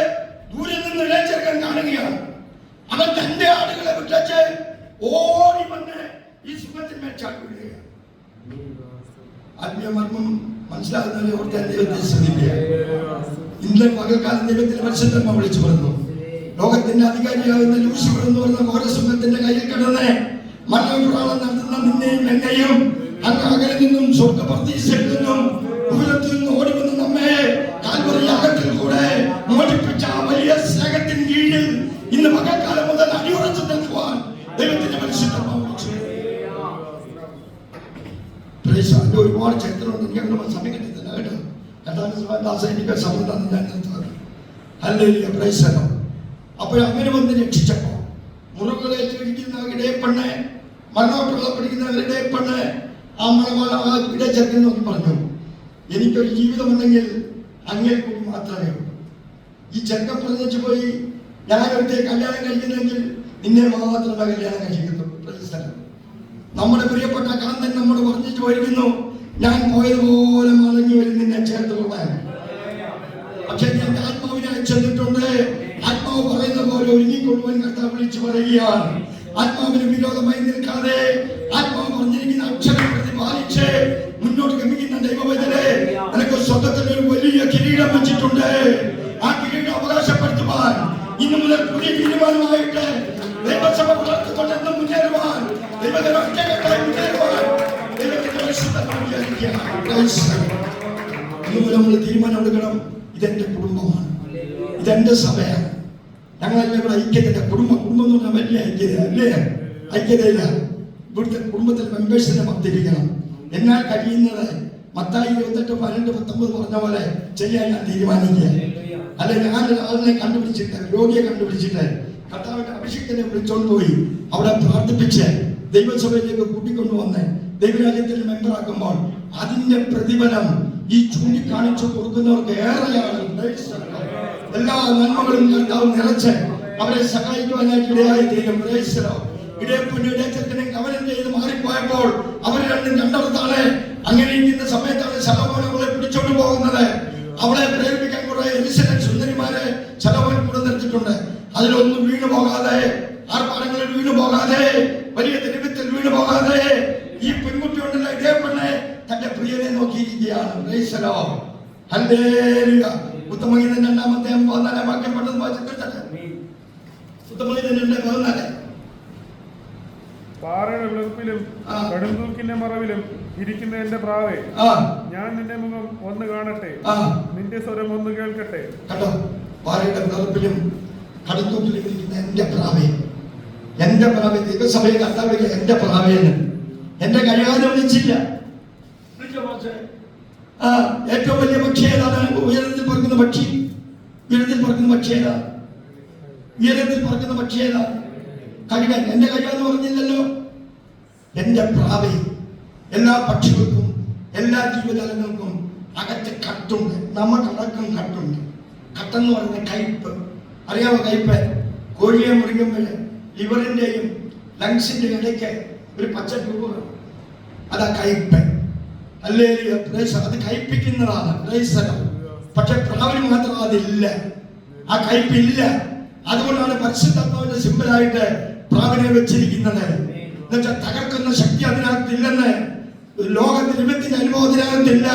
A: ദൂരെ നിന്ന് ഇടയച്ചെറുക്കൻ കാണുകയാണ്. അവൻ തന്റെ ആടുകളെ വിട്ടച്ച് ഓടി വന്ന് ഈ സിംഹത്തിന്മേൽ ചാടി വീഴുകയാണ്. ആത്മീയമർമ്മം മനസ്സിലാകുന്നവരെ ഓർത്ത് ദൈവത്തെ ശ്രദ്ധിക്കുക. ഇന്ന് പകൽക്കാലം ദൈവത്തിന്റെ പരിശുദ്ധന്മാർ വിളിച്ചു പറഞ്ഞു, ലോകത്തിന്റെ അധികാരിയാകുന്ന ലൂസിഫർ എന്ന് പറയുന്ന ഘോരസിംഹത്തിന്റെ കയ്യിൽ കിടന്ന് മരണപ്രാളം നടത്തുന്ന നിന്നെയും എന്നെയും അങ്ങ് അകലെ നിന്നും സ്വർഗപ്രതീക്ഷയിൽ നിന്നും ദൂരത്തിൽ നിന്ന് ഓടി വന്ന് നമ്മെ കാൽവറി യാഗത്തിൽ കൂടെ മോചിപ്പിച്ച ആ വലിയ സ്നേഹത്തിന് കീഴിൽ ഇന്ന് പകൽക്കാലം മുതൽ അടിയുറച്ചു നിൽക്കുവാൻ ദൈവത്തിന്റെ പരിശുദ്ധന്മാർ വിളിച്ചു. ഒരുപാട് ചരിത്രമുണ്ട്. എനിക്ക് അങ്ങനെ സമയം കിട്ടുന്നില്ല കേട്ടോ. എനിക്ക് സമയം തന്നെ ഞാൻ നിർത്തുന്നത്. Hallelujah, praise the Lord. അപ്പോൾ അങ്ങനെ വന്ന് രക്ഷിച്ചപ്പോ മുറികളേറ്റിരിക്കുന്ന ഇടയപ്പെണ്ണ്, മരണോട്ടുള്ള പഠിക്കുന്ന ഇടയപ്പെണ്ണ് ആ മണവാള ആ ഇടച്ചെറുക്കൻ നോക്കി പറഞ്ഞു, എനിക്കൊരു ജീവിതമുണ്ടെങ്കിൽ അങ്ങേ കൂടി മാത്രമേ ഉള്ളൂ. ഈ ചെറുക്കൻ പറഞ്ഞു പോയി, ഞാനൊരുത്തെ കല്യാണം കഴിക്കുന്നെങ്കിൽ നിന്നെ മാത്രമേ കല്യാണം കഴിക്കുന്നുള്ളൂ. Price the Lord. നമ്മുടെ പ്രിയപ്പെട്ട കാന്തൻ നമ്മോട് പറഞ്ഞിട്ട് വരുന്നു, ഞാൻ പോയതുപോലെ മടങ്ങി വരും നിന്നെ ചേർത്ത് കൊള്ളാൻ. പക്ഷെ ഞാൻ ആത്മാവിനായി ചെന്നിട്ടുണ്ട്. ആത്മാവ് പറയുന്ന പോലെ ഒരുങ്ങിക്കൊള്ളുവാൻ കർത്താവ് വിളിച്ചു പറയുകയാണ്. ആത്മാവിന് വിരോധമായി നിൽക്കാതെ ആത്മാവ് പറഞ്ഞിരിക്കുന്ന അക്ഷരം പ്രതിപാലിച്ച് മുന്നോട്ട് ഗമിക്കുന്ന ദൈവവചനെ നിനക്ക് സ്വന്തത്തിൽ ഒരു വലിയ കിരീടം വെച്ചിട്ടുണ്ട്. ആ കിരീടം അവകാശപ്പെടുത്തുവാൻ ഇന്നു മുതൽ പുതിയ തീരുമാനമായിട്ട് ദൈവസഭ വളർത്തുകൊണ്ടെന്ന് മുന്നേറുവാൻ ദൈവത്തിന് ഒറ്റക്കെട്ടായി മുന്നേറുവാൻ ദൈവത്തിന്റെ പരിശുദ്ധന്മാർ നമ്മൾ തീരുമാനം എടുക്കണം. ഇതെന്റെ കുടുംബമാണ്, ഇതെന്റെ സഭയാണ്. ഞങ്ങളെല്ലാം കൂടെ ഐക്യത്തിന്റെ കുടുംബം എന്ന് പറഞ്ഞാൽ വലിയ ഐക്യത അല്ലേ? ഐക്യതയില്ല. ഇവിടുത്തെ കുടുംബത്തിൽ മെമ്പേഴ്സിനെ വർദ്ധിപ്പിക്കണം. എന്നാൽ കഴിയുന്നത് മത്തായി 28:12-19 പറഞ്ഞ പോലെ ചെയ്യാൻ ഞാൻ തീരുമാനിക്കുക. അല്ലെ ഞാൻ ആളിനെ കണ്ടുപിടിച്ചിട്ട്, രോഗിയെ കണ്ടുപിടിച്ചിട്ട് കർത്താവിന്റെ അഭിഷേകത്തിനെ വിളിച്ചോണ്ട് പോയി അവിടെ പ്രാർത്ഥിപ്പിച്ച് ദൈവസഭയിലേക്ക് കൂട്ടിക്കൊണ്ടുവന്ന് ദൈവരാജ്യത്തിൽ മെമ്പറാക്കുമ്പോൾ അതിന്റെ പ്രതിഫലം ഈ ചൂണ്ടിക്കാണിച്ചു കൊടുക്കുന്നവർക്ക് ഏറെയാണ്. എല്ലാ നന്മകളും കർത്താവ് നിറച്ച് അവരെ സഹായിക്കുവാനായിട്ട് ഇടയായി തീരും. ഇടയപ്പെണ്ണ് ഇടയച്ചെറുക്കനെ കവനം ചെയ്ത് മാറിപ്പോയപ്പോൾ അവർ രണ്ടും രണ്ടിടത്താണ്. അങ്ങനെ ഇരിക്കുന്ന സമയത്താണ് ശലോമോൻ അവളെ പിടിച്ചോണ്ട് പോകുന്നത്. അവളെ പ്രേരിപ്പിക്കാൻ കുറെ എലിസബത്ത് സുന്ദരിമാരെ ശലോമോൻ കൂടെ നിർത്തിയിട്ടുണ്ട്. അതിലൊന്നും വീണു പോകാതെ, ആർപ്പാടങ്ങളിൽ വീണു പോകാതെ, വലിയ തെരുവത്തിൽ വീണു പോകാതെ ഈ പെൺകുട്ടി ഉണ്ടല്ലോ ഇടയപ്പെണ്ണ് തന്റെ പ്രിയനെ നോക്കിയിരിക്കുകയാണ്. Praise the Lord. ഹല്ലേലൂയ. ഉത്തമഗീതം 2-14 വാക്യം പെട്ടെന്ന് വായിച്ചിട്ട് ഉത്തമഗീതം 2:14
B: പാറയുടെ വിളപ്പിലും കടുംതൂക്കിന്റെ മറവിലും ഇരിക്കുന്ന എന്റെ പ്രാവേ, ഞാൻ നിന്റെ മുഖം ഒന്ന് കാണട്ടെ, നിന്റെ സ്വരം ഒന്ന് കേൾക്കട്ടെ.
A: കണ്ടോ? പാറയുടെ വിളപ്പിലും കടുംതൂക്കിലും ഇരിക്കുന്ന എന്റെ പ്രാവേ, എന്റെ പ്രാവേ. ദൈവസഭയെ കർത്താവിലേക്ക് എന്റെ പ്രാവേന്ന് എന്റെ കഴിയാതെ വിളിച്ചില്ല. ഏറ്റവും വലിയ പക്ഷി ഏതാണ്? ഉയരത്തിൽ പറക്കുന്ന പക്ഷി. ഉയരത്തിൽ പറക്കുന്ന പക്ഷി ഏതാ? ഉയരത്തിൽ പറക്കുന്ന പക്ഷി ഏതാ? കഴുകൻ. എന്റെ കഴിയാന്ന് പറഞ്ഞില്ലല്ലോ. എന്റെ പ്രാവേ. എല്ലാ പക്ഷികൾക്കും എല്ലാ ജീവജാലങ്ങൾക്കും അകത്ത് കട്ടുണ്ട്. നമുക്കടക്കം കട്ടുണ്ട്. കട്ടെന്ന് പറയുന്ന കയ്പ്. അറിയാമോ കയ്പ്? കോഴിയെ മുറിക്കുമ്പോൾ ലിവറിന്റെയും ലങ്സിന്റെ ഇടയ്ക്ക് ഒരു പച്ച ട്യൂബ്, അതാ കയ്പ്. ഹല്ലേലൂയ. അത് കയ്പിക്കുന്നതാണ്. പക്ഷെ പ്രാവിന് മാത്രം അതില്ല, ആ കയ്പില്ല. അതുകൊണ്ടാണ് പരിശുദ്ധാത്മാവിന്റെ സിമ്പലായിട്ട് പ്രാവിനെ വെച്ചിരിക്കുന്നത്. എന്നുവെച്ചാൽ തകർക്കുന്ന ശക്തി അതിനകത്തില്ലെന്ന്. ലോകത്തിൽ ദൈവത്തിന്റെ അനുഭവത്തിനകത്തില്ല.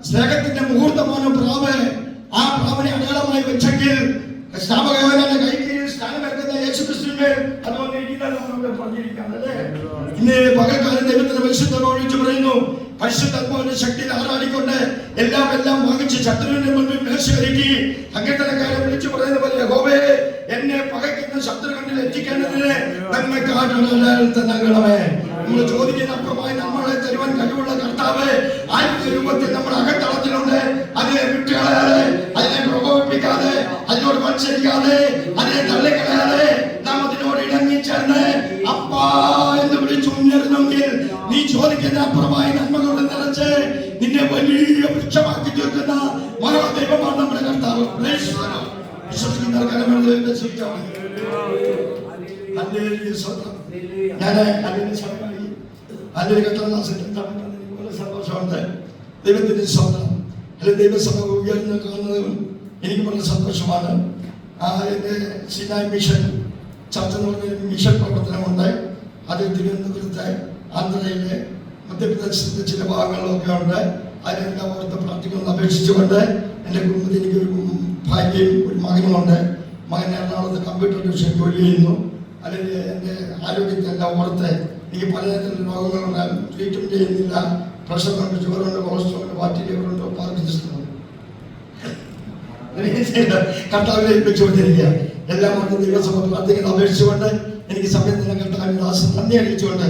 A: സ്നേഹത്തിന്റെ മുഹൂർത്തമാണ് പ്രാവ്. ആ പ്രാവിനെ അടയാളമായി വെച്ചെങ്കിൽ സ്നാപകന്റെ കൈ കീഴിൽ സ്ഥാനമേൽക്കുന്ന യേശുക്രിസ്തുവിന്റെ അത് വന്നിരിക്കുന്നത് നമ്മൾ പറഞ്ഞിരിക്കുകയാണ് അല്ലേ? ഇന്ന് പകൽക്കാലം ദൈവത്തിന്റെ പരിശുദ്ധ വിളിച്ചു പറയുന്നു, പരിശുദ്ധാത്മാവിന്റെ ശക്തിയിൽ ആറാടിക്കൊണ്ട് എല്ലാം വാങ്ങിച്ച് ശത്രുവിന്റെ മുൻപിൽ മേശയൊരുക്കി സങ്കീർത്തനക്കാരെ വിളിച്ചു പറയുന്ന പോലെ യഹോവേ എന്നെ പകയ്ക്കുന്ന ശത്രുക്കളിൽ എത്തിക്കേണ്ടതിന് നൽകണമേ. നമ്മൾ ചോദിക്കുന്ന അപ്പുറമായി നമ്മളെ തരുവാൻ കഴിവുള്ള കർത്താവ് ആത്മീയ രൂപത്തിൽ നമ്മുടെ അകത്തളത്തിലുണ്ട്. അതിനെ വിട്ടുകളയാതെ, അതിനെ പ്രകോപിപ്പിക്കാതെ, അതിനോട് മത്സരിക്കാതെ, അതിനെ തള്ളിക്കളയാതെ നാം അതിനോട് ഇണങ്ങിച്ചേർന്ന് അപ്പാ എന്ന് വിളിച്ചു ഉയർന്നെങ്കിൽ നീ ചോദിക്കുന്ന അപ്പുറമായി നന്മകളുടെ നിറച്ച് നിന്നെ വലിയ വൃക്ഷമാക്കി തീർക്കുന്ന മഹാദൈവമാണ് നമ്മുടെ കർത്താവ്. സന്തോഷമുണ്ട്. ദൈവത്തിന്റെ സ്വന്തം അല്ലെ ദൈവസഭ ഉയർന്ന് കാണുന്നതും എനിക്ക് വളരെ സന്തോഷമാണ്. എന്റെ സിനായ് മിഷൻ ചർച്ച എന്ന് പറഞ്ഞ മിഷൻ പ്രവർത്തനമുണ്ട്. അത് തിരുവനന്തപുരത്തെ, ആന്ധ്രയിലെ, മധ്യപ്രദേശത്തെ ചില ഭാഗങ്ങളിലൊക്കെ ഉണ്ട്. അതിനെല്ലാം ഓർത്ത് പ്രാർത്ഥിക്കുന്നത് അപേക്ഷിച്ചുകൊണ്ട് എൻ്റെ കുടുംബത്തിൽ എനിക്കൊരു ഭാര്യയും ഒരു മകനുമുണ്ട്. മകൻ എറണാകുളത്ത് കമ്പ്യൂട്ടർ ഡിവിഷൻ ജോലി ചെയ്യുന്നു. അല്ലെങ്കിൽ എൻ്റെ ആരോഗ്യത്തെല്ലാം ഓർത്ത് എനിക്ക് പലതരത്തിലുള്ള രോഗങ്ങളുണ്ട്. ട്രീറ്റ്മെൻറ്റ് ചെയ്യുന്നില്ല. പ്രഷറുണ്ട്, ഷുഗറുണ്ട്, കൊളസ്ട്രോളുണ്ട്, ഫാറ്റി ലിവറുണ്ട്, പാർക്കിൻസണുണ്ട്. കർത്താവിനെ ഏൽപ്പിച്ചുകൊണ്ടിരിക്കുക. എല്ലാം കൊണ്ട് ദിവസം പ്രാർത്ഥിക്കുന്നത് അപേക്ഷിച്ചുകൊണ്ട് എനിക്ക് സമയത്തിന് കർത്താവിനെ നന്ദി അറിയിച്ചുകൊണ്ട്